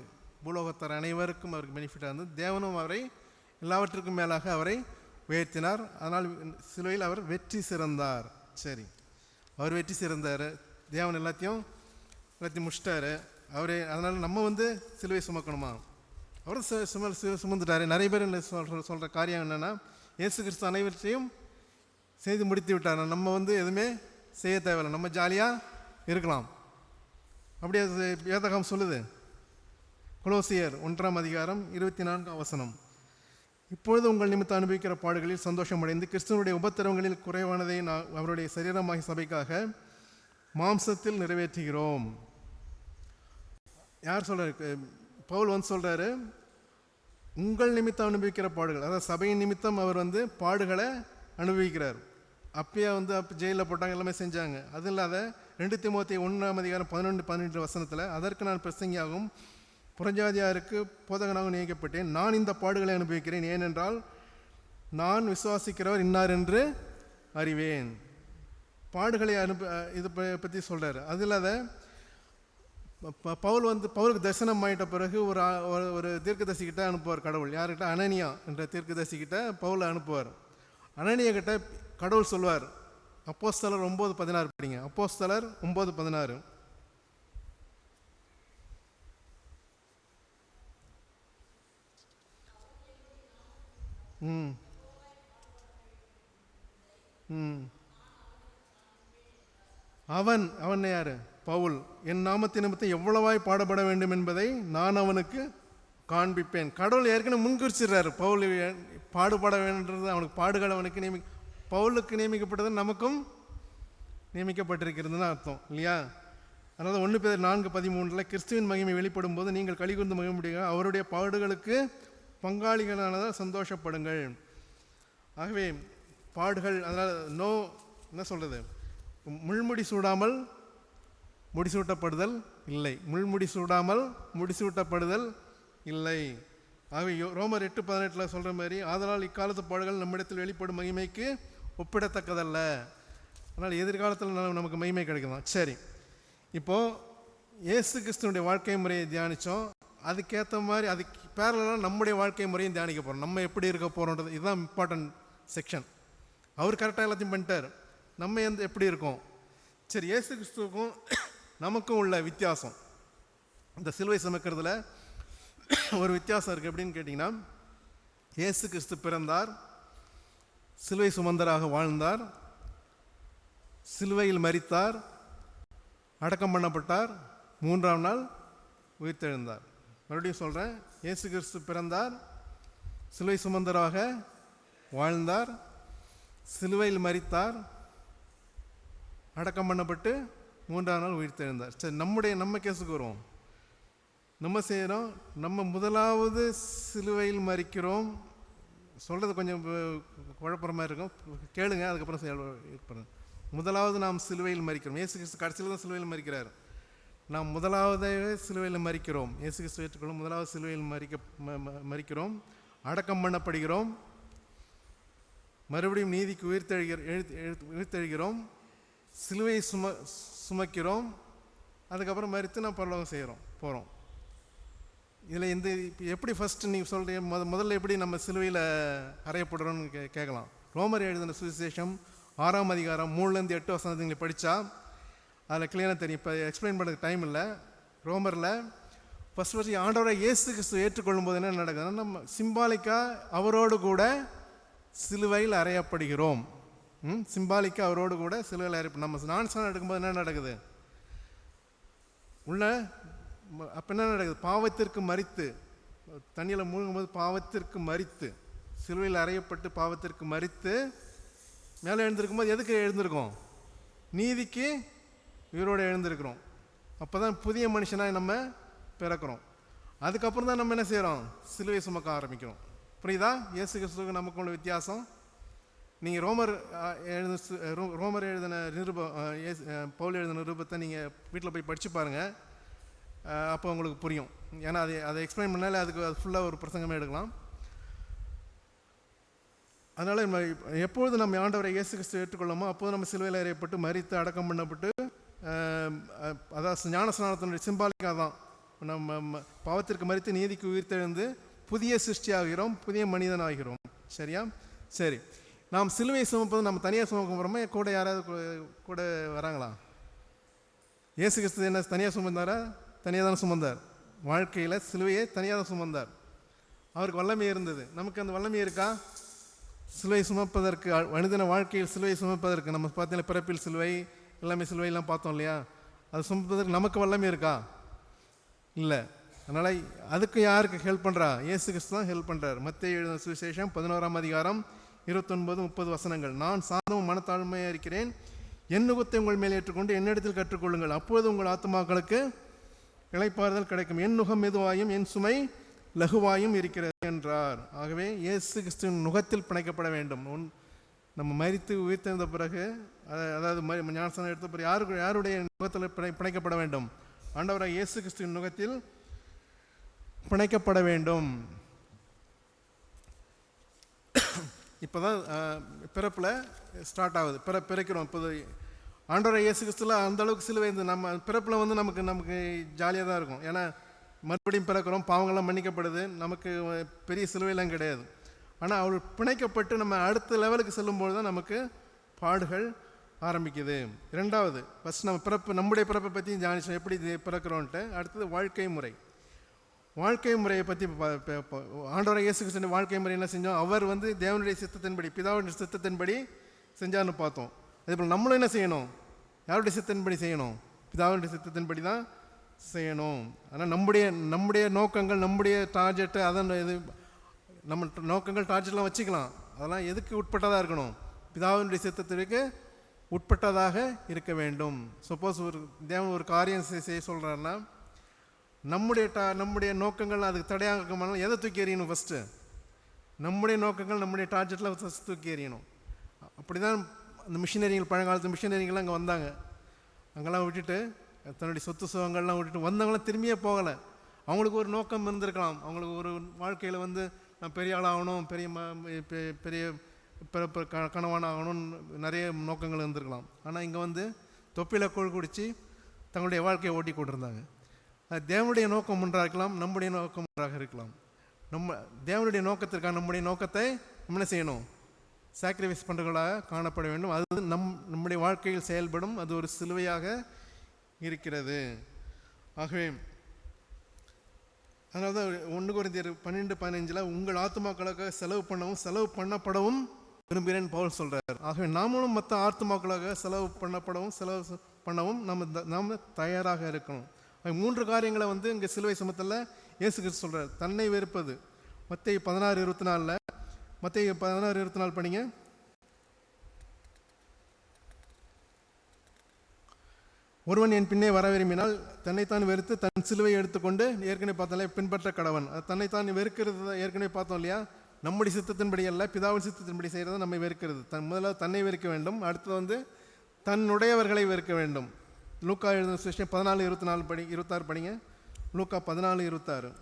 பூலோகத்தார் அனைவருக்கும் அவருக்கு பெனிஃபிட்டாக இருந்தது. தேவனும் அவரை எல்லாவற்றுக்கும் மேலாக அவரை உயர்த்தினார். அதனால் சிலுவையில் அவர் வெற்றி சிறந்தார். சரி, அவர் வெற்றி சிறந்தார், தேவன் எல்லாத்தையும் முடிச்சிட்டாரு அவரே. அதனால் நம்ம வந்து சிலுவை சுமக்கணுமா? அவரும் சுமந்துட்டாரு. நிறைய பேர் சொல்கிற காரியம் என்னென்னா, இயேசு கிறிஸ்து அனைவற்றையும் செய்து முடித்து விட்டார், நம்ம வந்து எதுவுமே செய்ய தேவையில்லை, நம்ம ஜாலியாக இருக்கலாம். அப்படியே வேதகம் சொல்லுது. கொலோசியர் 1:24 இப்பொழுது உங்கள் நிமித்தம் அனுபவிக்கிற பாடுகளில் சந்தோஷமடைந்து கிறிஸ்துவனுடைய உபத்திரவங்களில் குறைவானதை அவருடைய சரீரமாகி சபைக்காக மாம்சத்தில் நிறைவேற்றுகிறோம். யார் சொல்கிறாரு? பவுல் வந்து சொல்கிறாரு, உங்கள் நிமித்தம் அனுபவிக்கிற பாடுகள், அதாவது சபையின் நிமித்தம் அவர் வந்து பாடுகளை அனுபவிக்கிறார். அப்பயே வந்து ஜெயிலில் போட்டாங்க, எல்லாமே செஞ்சாங்க. அது இல்லாத 2 தீமோத்தேயு 1:11-12 அதற்கு நான் பிரசங்கியாகவும் புறஜாதியாருக்கு போதகனாகவும் நியமிக்கப்பட்டேன். நான் இந்த பாடுகளை அனுபவிக்கிறேன், ஏனென்றால் நான் விசுவாசிக்கிறவர் இன்னார் என்று அறிவேன். பாடுகளை இது பற்றி சொல்கிறார். அது இல்லாத பவுலுக்கு தரிசனம் ஆகிட்ட பிறகு ஒரு தீர்க்கதரிசிக்கிட்ட அனுப்புவார் கடவுள். யார்கிட்ட? அனனியா என்ற தீர்க்கதரிசிக்கிட்ட பவுலை அனுப்புவார். அனனியா கிட்ட கடவுள் சொல்வார். அப்போஸ்தலர் 9:16 படிங்க. அப்போஸ்தலர் 9:16. அவன் யாரு? பவுல். என் நாமத்தின் நிமித்தம் எவ்வளவாய் பாடுபட வேண்டும் என்பதை நான் அவனுக்கு காண்பிப்பேன். கடவுள் ஏற்கனவே முன்குறிச்சிடுறாரு, பவுல் பாடுபட வேண்டது அவனுக்கு, பாடுகள் அவனுக்கு பவுலுக்கு நியமிக்கப்பட்டது நமக்கும் நியமிக்கப்பட்டிருக்கிறதுன்னு அர்த்தம் இல்லையா? அதனால் 1 பேதுரு 4:13 கிறிஸ்துவின் மகிமை வெளிப்படும் போது நீங்கள் களிகூர்ந்து மகிழ முடியும், அவருடைய பாடுகளுக்கு பங்காளிகளானதால் சந்தோஷப்படுங்கள். ஆகவே பாடுகள், அதனால் என்ன சொல்கிறது, முள்முடி சூடாமல் முடிசூட்டப்படுதல் இல்லை, முள்முடி சூடாமல் முடிசூட்டப்படுதல் இல்லை. ஆகவே ரோமர் 8:18 சொல்கிற மாதிரி, ஆதலால் இக்காலத்து பாடுகள் நம்மிடத்தில் வெளிப்படும் மகிமைக்கு ஒப்பிடத்தக்கதல்ல. அதனால் எதிர்காலத்தில் நமக்கு மகிமை கிடைக்கும். சரி, இப்போது இயேசு கிறிஸ்துவனுடைய வாழ்க்கை முறையை தியானித்தோம். அதுக்கேற்ற மாதிரி அதுக்கு பேரலாக நம்முடைய வாழ்க்கை முறையும் தியானிக்க போகிறோம். நம்ம எப்படி இருக்க போகிறோன்றது இதுதான் இம்பார்ட்டன்ட் செக்ஷன். அவர் கரெக்டாக எல்லாத்தையும் பண்ணிட்டார், நம்ம எப்படி இருக்கோம்? சரி, இயேசு கிறிஸ்துவுக்கும் நமக்கும் உள்ள வித்தியாசம், இந்த சிலுவை சுமக்கிறதுல ஒரு வித்தியாசம் இருக்குது. எப்படின்னு கேட்டிங்கன்னா, இயேசு கிறிஸ்து பிறந்தார், சிலுவை சுமந்தராக வாழ்ந்தார், சிலுவையில் மரித்தார், அடக்கம் பண்ணப்பட்டார், 3ஆம் நாள் உயிர்த்தெழுந்தார். மறுபடியும் சொல்கிறேன், இயேசு கிறிஸ்து பிறந்தார், சிலுவை சுமந்தராக வாழ்ந்தார், சிலுவையில் மரித்தார், அடக்கம் பண்ணப்பட்டு 3ஆம் நாள் உயிர்த்தெழுந்தார். சரி, நம்ம கேஸுக்கு வருவோம். நம்ம செய்கிறோம், நம்ம முதலாவது சிலுவையில் மரிக்கிறோம். சொல்கிறது கொஞ்சம் குழப்பமாக இருக்கும், கேளுங்க, அதுக்கப்புறம் செயல்படுறேன். முதலாவது நாம் சிலுவையில் மரிக்கிறோம். இயேசு கிறிஸ்து கடைசியில் தான் சிலுவையில் மரிக்கிறார். நாம் முதலாவது சிலுவையில் மரிக்கிறோம். இயேசு கிறிஸ்து ஏற்றுக்கொள்ளும் முதலாவது சிலுவையில் மரிக்கிறோம், அடக்கம் பண்ணப்படுகிறோம், மறுபடியும் நீதிக்கு உயிர்த்தெழுகிறோம், சிலுவை சுமக்கிறோம், அதுக்கப்புறம் மரித்து நாம் பரலோகம் போகிறோம். இதில் எப்படி ஃபஸ்ட்டு நீங்கள் சொல்கிறீங்க, முதல்ல எப்படி நம்ம சிலுவையில் அறையப்படுறோன்னு கேட்கலாம். ரோமர் எழுதின சுவிசேஷம் 6ஆம் அதிகாரம் 3-8 நீங்கள் படித்தா அதில் கிளியராக தெரியும். இப்போ எக்ஸ்பிளைன் பண்ணுறதுக்கு டைம் இல்லை. ரோமரில் ஃபஸ்ட் ஆண்டவரை இயேசு கிறிஸ்து ஏற்றுக்கொள்ளும் போது என்ன நடக்குதுன்னா, நம்ம சிம்பாலிக்காக அவரோடு கூட சிலுவையில் அறையப்படுகிறோம். சிம்பாலிக்காக அவரோடு கூட சிலுவையில் அறையப்படும். நம்ம ஞானஸ்நானம் எடுக்கும்போது என்ன நடக்குது உள்ள? அப்போ என்ன நடக்குது? பாவத்திற்கு மரித்து, தண்ணியில் மூழ்கும்போது பாவத்திற்கு மரித்து, சிலுவையில் அறையப்பட்டு பாவத்திற்கு மரித்து மேலே எழுந்திருக்கும் போது எதுக்கு எழுந்திருக்கோம்? நீதிக்கு உயிரோடு எழுந்திருக்கிறோம். அப்போ தான் புதிய மனுஷனாக நம்ம பிறக்கிறோம். அதுக்கப்புறம் தான் நம்ம என்ன செய்கிறோம்? சிலுவை சுமக்க ஆரம்பிக்கிறோம். புரியுதா? இயேசு கிறிஸ்துவுக்கு நமக்கு உள்ள வித்தியாசம். நீங்கள் ரோமர் எழுதின பவுல் எழுதின நிருபத்தை நீங்கள் வீட்டில் போய் படித்து பாருங்கள், அப்போ உங்களுக்கு புரியும். ஏன்னா அதை எக்ஸ்பிளைன் பண்ணாலே அது ஃபுல்லாக ஒரு பிரசங்கமே எடுக்கலாம். அதனால் எப்பொழுது நம்ம ஆண்டவரை இயேசு கிறிஸ்து ஏற்றுக்கொள்ளுமோ அப்போது நம்ம சிலுவையில் அறையப்பட்டு மரித்து அடக்கம் பண்ணப்பட்டு, அதாவது ஞானஸ்நானத்தினுடைய சிம்பாலிக்காக தான் நம்ம பாவத்திற்கு மரித்து நீதிக்கு உயிர்த்தெழுந்து புதிய சிருஷ்டி ஆகிறோம், புதிய மனிதன் ஆகிறோம். சரியா? சரி, நாம் சிலுவை சுமப்பது நம்ம தனியாக சுமக்க போகிறோமா, கூட யாராவது கூட வராங்களா? இயேசு கிறிஸ்து என்ன தனியாக சுமந்தாரா? தனியாக தானே சுமந்தார். வாழ்க்கையில் சிலுவையை தனியாக தான் சுமந்தார். அவருக்கு வல்லமை இருந்தது. நமக்கு அந்த வல்லமை இருக்கா? சிலுவை சுமப்பதற்கு, மனிதன வாழ்க்கையில் சிலுவை சுமப்பதற்கு, நம்ம பார்த்தீங்கன்னா பிறப்பில் சிலுவை, எல்லாமே சிலுவையெல்லாம் பார்த்தோம் இல்லையா? அது சுமப்பதற்கு நமக்கு வல்லமை இருக்கா? இல்லை. அதனால் அதுக்கு யாருக்கு ஹெல்ப் பண்ணுறா? இயேசு கிறிஸ்து தான் ஹெல்ப் பண்ணுறார். மத்தேயு எழுதின சுவிசேஷம் 11ஆம் அதிகாரம் 29-30 வசனங்கள். நான் சாந்தமும் மனத்தாழ்மையாக இருக்கிறேன், என் நுகத்தை உங்கள் மேல் ஏற்றுக்கொண்டு என்னிடத்தில் கற்றுக்கொள்ளுங்கள், அப்போது உங்கள் ஆத்துமாக்களுக்கு இளைப்பாறுதல் கிடைக்கும். என் நுகம் மெதுவாயும் என் சுமை லகுவாயும் இருக்கிறது என்றார். ஆகவே இயேசு கிறிஸ்துவின் நுகத்தில் பிணைக்கப்பட வேண்டும். நம்ம மரித்து உயிர்த்தெழுந்த பிறகு, அதாவது ஞானஸ்நானம் எடுத்த பிறகு யாருடைய நுகத்தில் பிணைக்கப்பட வேண்டும்? ஆண்டவராக இயேசு கிறிஸ்துவின் நுகத்தில் பிணைக்கப்பட வேண்டும். இப்போ தான் பிறப்பில் ஸ்டார்ட் ஆகுது, பிறக்கிறோம். இப்போது ஆண்டவராக இயேசு கிறிஸ்துவில் அந்த அளவுக்கு சிலுவை இருந்து நம்ம பிறப்பில் வந்து நமக்கு ஜாலியாக தான் இருக்கும். ஏன்னா மறுபடியும் பிறக்கிறோம், பாவங்கள்லாம் மன்னிக்கப்படுது, நமக்கு பெரிய சிலுவையெல்லாம் கிடையாது. ஆனால் அவள் பிணைக்கப்பட்டு நம்ம அடுத்த லெவலுக்கு செல்லும்போது தான் நமக்கு பாடுகள் ஆரம்பிக்குது. இரண்டாவது, ஃபஸ்ட் நம்ம நம்முடைய பிறப்பை பற்றி ஜானிச்சோம், எப்படி பிறக்கிறோன்ட்டு. அடுத்தது வாழ்க்கை முறை. வாழ்க்கை முறையை பற்றி ஆண்டவராக இயேசு கிறிஸ்துவின் வாழ்க்கை முறை என்ன செஞ்சோம்? அவர் வந்து தேவனுடைய சித்தத்தின்படி, பிதாவுடைய சித்தத்தின்படி செஞ்சார்னு பார்த்தோம். அதே போல் நம்மளும் என்ன செய்யணும்? யாருடைய சித்தத்தின்படி செய்யணும்? பிதாவுடைய சித்தத்தின்படி தான் செய்யணும். ஆனால் நம்முடைய நோக்கங்கள், நம்முடைய டார்கெட்டு, அதன் இது நம்ம நோக்கங்கள் டார்கெட்லாம் வச்சுக்கலாம். அதெல்லாம் எதுக்கு உட்பட்டதாக இருக்கணும்? பிதாவினுடைய சித்தத்திற்கு உட்பட்டதாக இருக்க வேண்டும். சப்போஸ் தேவன் ஒரு காரியம் செய்ய சொல்கிறாருன்னா, நம்முடைய நோக்கங்கள் அதுக்கு தடையாக இருக்கமானாலும் எதை தூக்கி எறியணும்? ஃபஸ்ட்டு நம்முடைய நோக்கங்கள், நம்முடைய டார்கெட்டில் ஃபஸ்ட் தூக்கி எறியணும். அப்படி தான் அந்த மிஷினரிகள், பழங்காலத்து மிஷினரிகள்லாம் அங்கே வந்தாங்க. அங்கெல்லாம் விட்டுட்டு, தன்னுடைய சொத்து சுகங்கள்லாம் விட்டுட்டு வந்தவங்களாம் திரும்பியே போகலை. அவங்களுக்கு ஒரு நோக்கம் இருந்திருக்கலாம். அவங்களுக்கு ஒரு வாழ்க்கையில் வந்து நான் பெரிய ஆளாகணும், பெரிய கணவன் ஆகணும்னு நிறைய நோக்கங்கள் இருந்திருக்கலாம். ஆனால் இங்கே வந்து தொப்பியில் கூழ் குடித்து தங்களுடைய வாழ்க்கையை ஓட்டி கொண்டிருந்தாங்க. தேவனுடைய நோக்கம் ஒன்றாக இருக்கலாம், நம்முடைய நோக்கம் ஒன்றாக இருக்கலாம். தேவனுடைய நோக்கத்திற்காக நம்முடைய நோக்கத்தை நம்ம என்ன செய்யணும்? சாக்ரிஃபைஸ் பண்ணுறவர்களாக காணப்பட வேண்டும். அது நம்முடைய வாழ்க்கையில் செயல்படும். அது ஒரு சிலுவையாக இருக்கிறது. ஆகவே அதனால தான் 1 கொரிந்தியர் 12:15 உங்கள் ஆத்துமாக்களுக்காக செலவு பண்ணப்படவும் விரும்புகிறேன் பவுல் சொல்கிறார். ஆகவே நாமளும் மற்ற ஆத்துமாக்களுக்காக செலவு பண்ணவும் நம்ம தயாராக இருக்கணும். 3 காரியங்களை வந்து இங்கே சிலுவை சுமத்தல இயேசு கிறிஸ்து சொல்கிறார். தன்னை வெறுப்பது, மத்தேயு 16:24, மத்தேயு 16:24 படிங்க. ஒருவன் என் பின்னே வர விரும்பினால் தன்னைத்தான் வெறுத்து தன் சிலுவையை எடுத்துக்கொண்டு, ஏற்கனவே பார்த்தாலே பின்பற்ற கடவன். அது தன்னைத்தான் வெறுக்கிறது ஏற்கனவே பார்த்தோம் இல்லையா? நம்முடைய சித்தத்தின்படி அல்ல, பிதாவின் சித்தத்தின்படி செய்கிறது நம்மை வெறுக்கிறது. முதலாவது தன்னை வெறுக்க வேண்டும். அடுத்தது வந்து தன்னுடையவர்களை வெறுக்க வேண்டும். லூக்கா எழுதின சுவிசேஷம் 14:26 படிங்க. லூக்கா 14:26.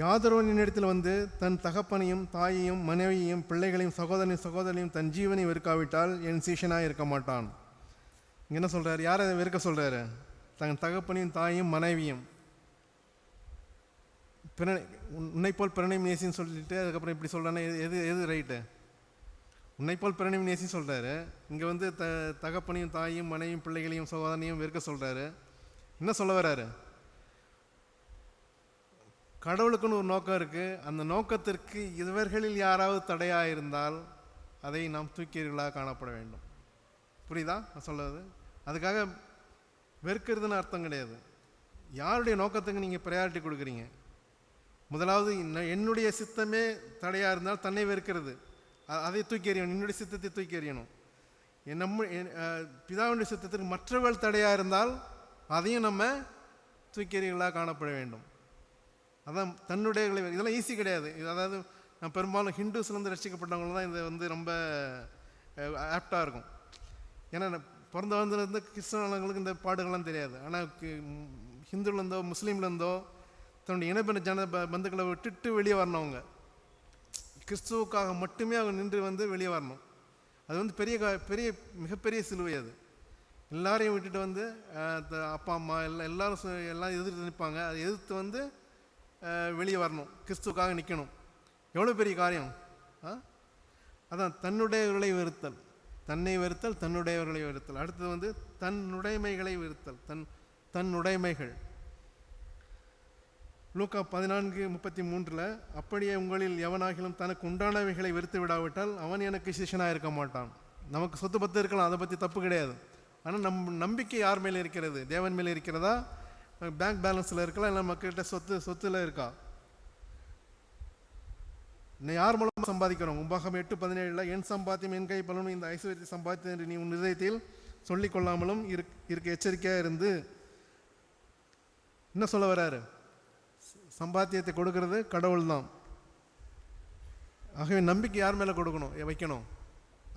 யாதொருவனின் இடத்தில் வந்து தன் தகப்பனையும் தாயையும் மனைவியையும் பிள்ளைகளையும் சகோதரனையும் தன் ஜீவனை வெறுக்காவிட்டால் என் சீஷனாக இருக்க மாட்டான். இங்கே என்ன சொல்கிறார்? யாரை வெறுக்க சொல்கிறாரு? தன் தகப்பனையும் தாயையும் மனைவியும். உன்னைப்போல் பிறனையும் நேசின்னு சொல்லிட்டு அதுக்கப்புறம் இப்படி சொல்கிறானே, எது ரைட்டு? உன்னைப்போல் பிறனையும் நேசின்னு சொல்கிறாரு. இங்கே வந்து தகப்பனையும் தாயையும் மனைவியும் பிள்ளைகளையும் சகோதரனையும் வெறுக்க சொல்கிறாரு. என்ன சொல்ல வர்றாரு? கடவுளுக்குன்னு ஒரு நோக்கம் இருக்குது. அந்த நோக்கத்திற்கு இவர்களில் யாராவது தடையாக இருந்தால் அதை நாம் தூக்கியவர்களாக காணப்பட வேண்டும். புரியுதா நான் சொல்லுவது? அதுக்காக வெறுக்கிறதுன்னு அர்த்தம் கிடையாது. யாருடைய நோக்கத்துக்கு நீங்கள் ப்ரையாரிட்டி கொடுக்குறீங்க? முதலாவது என்னுடைய சித்தமே தடையாக இருந்தால் தன்னை வெறுக்கிறது, அதை தூக்கி எறியணும். என்னுடைய சித்தத்தை தூக்கி எறியணும். பிதாவுடைய சித்தத்திற்கு மற்றவர்கள் தடையாக இருந்தால் அதையும் நம்ம தூக்கி எறியர்களாக காணப்பட வேண்டும். அதான் தன்னுடைய, இதெல்லாம் ஈஸி கிடையாது. அதாவது நான் பெரும்பாலும் ஹிந்துஸ்லேருந்து ரசிக்கப்பட்டவங்க தான் இது வந்து ரொம்ப ஆப்டாக இருக்கும். ஏன்னா பிறந்த வந்ததுலேருந்து கிறிஸ்தவங்களுக்கு இந்த பாடுகள்லாம் தெரியாது. ஆனால் ஹிந்துலேருந்தோ முஸ்லீம்லேருந்தோ தன்னுடைய இனப்பின பந்துக்களை விட்டுட்டு வெளியே வரணுங்க. கிறிஸ்துவுக்காக மட்டுமே அவங்க நின்று வந்து வெளியே வரணும். அது வந்து மிகப்பெரிய சிலுவை. அது எல்லாரையும் விட்டுட்டு வந்து அப்பா அம்மா எல்லாம் எதிர்த்து நிற்பாங்க. அதை எதிர்த்து வந்து வெளியே வரணும், கிறிஸ்துக்காக நிற்கணும். எவ்வளோ பெரிய காரியம்! அதான் தன்னுடையவர்களை வெறுத்தல், தன்னை வெறுத்தல், தன்னுடையவர்களை வெறுத்தல். அடுத்தது வந்து தன்னுடைமைகளை வெறுத்தல், தன்னுடைமைகள். லூக்கா 14:33 அப்படியே உங்களில் எவனாகிலும் தனக்கு உண்டானவைகளை வெறுத்து விடாவிட்டால் அவன் எனக்கு சிஷ்யனாக இருக்க மாட்டான். நமக்கு சொத்து பத்து இருக்கலாம், அதை பற்றி தப்பு கிடையாது. ஆனால் நம்பிக்கை யார் மேலே இருக்கிறது? தேவன் மேலே இருக்கிறதா? பேங்க் பேலன்ஸில் இருக்கலாம், இல்லை மக்கள்கிட்ட சொத்துல இருக்கா? யார் மூலமாக சம்பாதிக்கிறோம்? உபாகம் 8:17 என் சம்பாத்தியம் என் கை பலனும் இந்த ஐஸ்வர்யத்தை சம்பாதித்தது என்று நீ உன் இதயத்தில் சொல்லிக் கொள்ளாமலும் இருக்க எச்சரிக்கையாக இருந்து. என்ன சொல்ல வர்றாரு? சம்பாத்தியத்தை கொடுக்கறது கடவுள் தான். ஆகவே நம்பிக்கை யார் மேலே வைக்கணும்?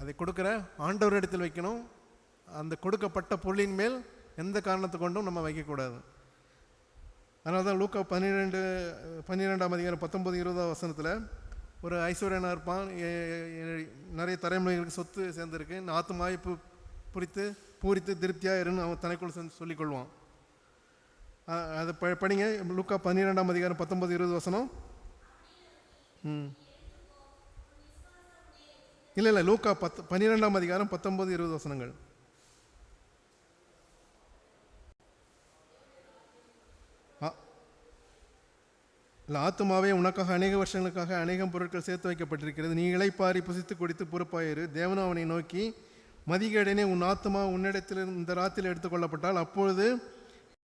அதை கொடுக்குற ஆண்டவர் இடத்தில் வைக்கணும். அந்த கொடுக்கப்பட்ட பொருளின் மேல் எந்த காரணத்தை கொண்டும் நம்ம வைக்கக்கூடாது. அதனால தான் லூக்கா 12:19-20 ஒரு ஐஸ்வர்யனாக இருப்பான், நிறைய தலைமுறைகளுக்கு சொத்து சேர்ந்துருக்கு, ஆத்துமாவை பூரித்து திருப்தியாக இருன்னு அவன் தனக்குள் சொல்லிக்கொள்வான். அதை படிங்க, லூக்கா 12:19-20. இல்லை லூக்கா 12:19-20. ஆத்துமாவே உனக்காக அநேக வருஷங்களுக்காக அநேகம் பொருட்கள் சேர்த்து வைக்கப்பட்டிருக்கிறது, நீ இளைப்பாரி புசித்து குடித்து பொறுப்பாயிரு. தேவனும் அவனை நோக்கி, மதிகேடனே, உன் ஆத்துமா உன்னிடத்தில் இந்த ராத்திரில் எடுத்துக்கொள்ளப்பட்டால் அப்பொழுது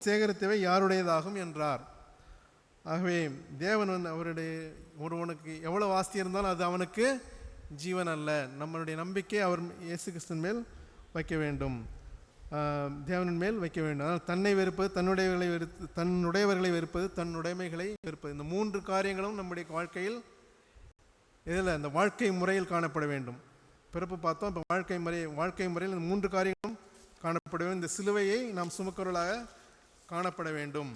சேகரித்தவை யாருடையதாகும் என்றார். ஆகவே தேவன் அவருடைய ஒருவனுக்கு எவ்வளோ ஆஸ்தி இருந்தாலும் அது அவனுக்கு ஜீவன் அல்ல. நம்மளுடைய நம்பிக்கை அவர் இயேசு கிறிஸ்துவின் மேல் வைக்க வேண்டும், தேவனின் மேல் வைக்க வேண்டும். அதனால் தன்னை வெறுப்பது, தன்னுடையவர்களை வெறுப்பது, தன்னுடைமைகளை வெறுப்பது, இந்த 3 காரியங்களும் நம்முடைய வாழ்க்கையில் இந்த வாழ்க்கை முறையில் காணப்பட வேண்டும். பிறப்பு பார்த்தோம், இப்போ வாழ்க்கை முறையில் இந்த 3 காரியங்களும் காணப்பட வேண்டும். இந்த சிலுவையை நாம் சுமக்கிறவர்களாக காணப்பட வேண்டும்.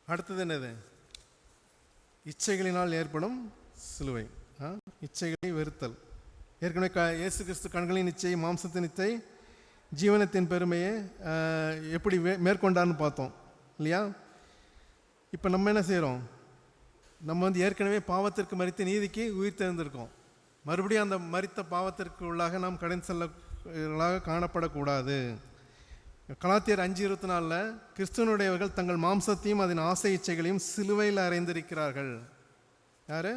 அடுத்தது என்னது? இச்சைகளினால் ஏற்படும் சிலுவை, இச்சைகளை வெறுத்தல். ஏற்கனவே இயேசு கிறிஸ்து கண்களின் இச்சை, மாம்சத்தின் இச்சை, ஜீவனத்தின் பெருமையை எப்படி மேற்கொண்டான்னு பார்த்தோம் இல்லையா? இப்போ நம்ம என்ன செய்கிறோம்? நம்ம ஏற்கனவே பாவத்திற்கு மரித்து நீதிக்கு உயிர் தெரிந்திருக்கோம். மறுபடியும் அந்த மரித்த பாவத்திற்கு உள்ளாக நாம் கடந்து செல்லலாக காணப்படக்கூடாது. கலாத்தியர் 5:24 கிறிஸ்துவனுடையவர்கள் தங்கள் மாம்சத்தையும் அதன் ஆசை இச்சைகளையும் சிலுவையில் அறைந்திருக்கிறார்கள். யாரு?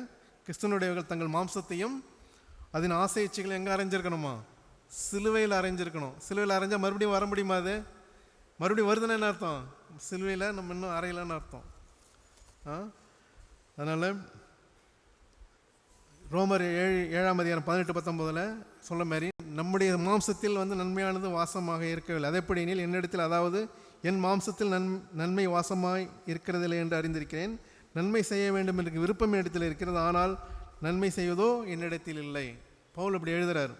கிறிஸ்துவனுடையவர்கள் தங்கள் மாம்சத்தையும் அதன் ஆசை இச்சைகளையும் எங்கே அரைஞ்சிருக்கணுமா? சிலுவையில் அரைஞ்சிருக்கணும். சிலுவையில் அரைஞ்சால் மறுபடியும் வர முடியுமா? அது மறுபடியும் வருதுன்னு என்ன அர்த்தம்? சிலுவையில் நம்ம இன்னும் அறையலன்னு அர்த்தம். அதனால் ரோமர் 7:18-19 சொல்ல மாதிரி நம்முடைய மாம்சத்தில் நன்மையானது வாசமாக இருக்கவில்லை. அதேபடியில் என்னிடத்தில், அதாவது என் மாம்சத்தில் நன்மை வாசமாய் இருக்கிறதில்லை என்று அறிந்திருக்கிறேன். நன்மை செய்ய வேண்டும் என்று விருப்பம் என்னிடத்தில் இருக்கிறது, ஆனால் நன்மை செய்வதோ என்னிடத்தில் இல்லை. பவுல் இப்படி எழுதுகிறார்.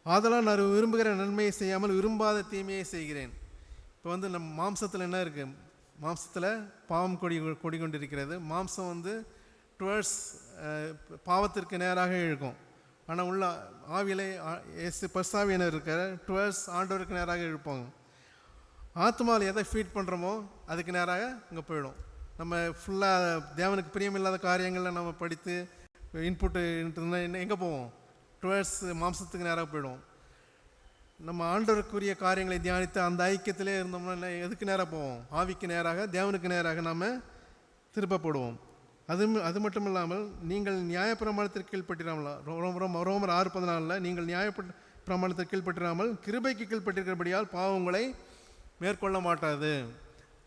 ஆதலால் நான் விரும்புகிற நன்மையை செய்யாமல் விரும்பாத தீமையை செய்கிறேன். இப்போ நம் மாம்சத்தில் என்ன இருக்குது? மாம்சத்தில் பாவம் கொடி கொண்டிருக்கிறது. மாம்சம் டுவர்ட்ஸ் பாவத்திற்கு நேராக இழுக்கும். ஆனால் உள்ள ஆவியிலே பர்சாவியினர் இருக்கிற டுவர்ட்ஸ் ஆண்டவருக்கு நேராக இழுப்பாங்க. ஆத்மாவில் எதை ஃபீட் பண்ணுறோமோ அதுக்கு நேராக இங்கே போயிடும். நம்ம ஃபுல்லாக தேவனுக்கு பிரியமில்லாத காரியங்களில் நம்ம படித்து இன்புட்டு எங்கே போவோம்? டுவர்ட்ஸ் மாம்சத்துக்கு நேராக போயிடும். நம்ம ஆண்டவருக்குரிய காரியங்களை தியானித்து அந்த ஐக்கியத்திலே இருந்தோம்னா எதுக்கு நேராக போவோம்? ஆவிக்கு நேராக, தேவனுக்கு நேராக நாம் திருப்பப்படுவோம். அது மட்டும் இல்லாமல் நீங்கள் நியாயப்பிரமாணத்திற்கு கீழ்பற்றிராமலா, ரோமர் 6:14 நீங்கள் நியாயப்பிரமாணத்திற்கு கீழ்பற்றிராமல் கிருபைக்கு கீழ்பட்டிருக்கிறபடியால் பாவம் உங்களை மேற்கொள்ள மாட்டாது.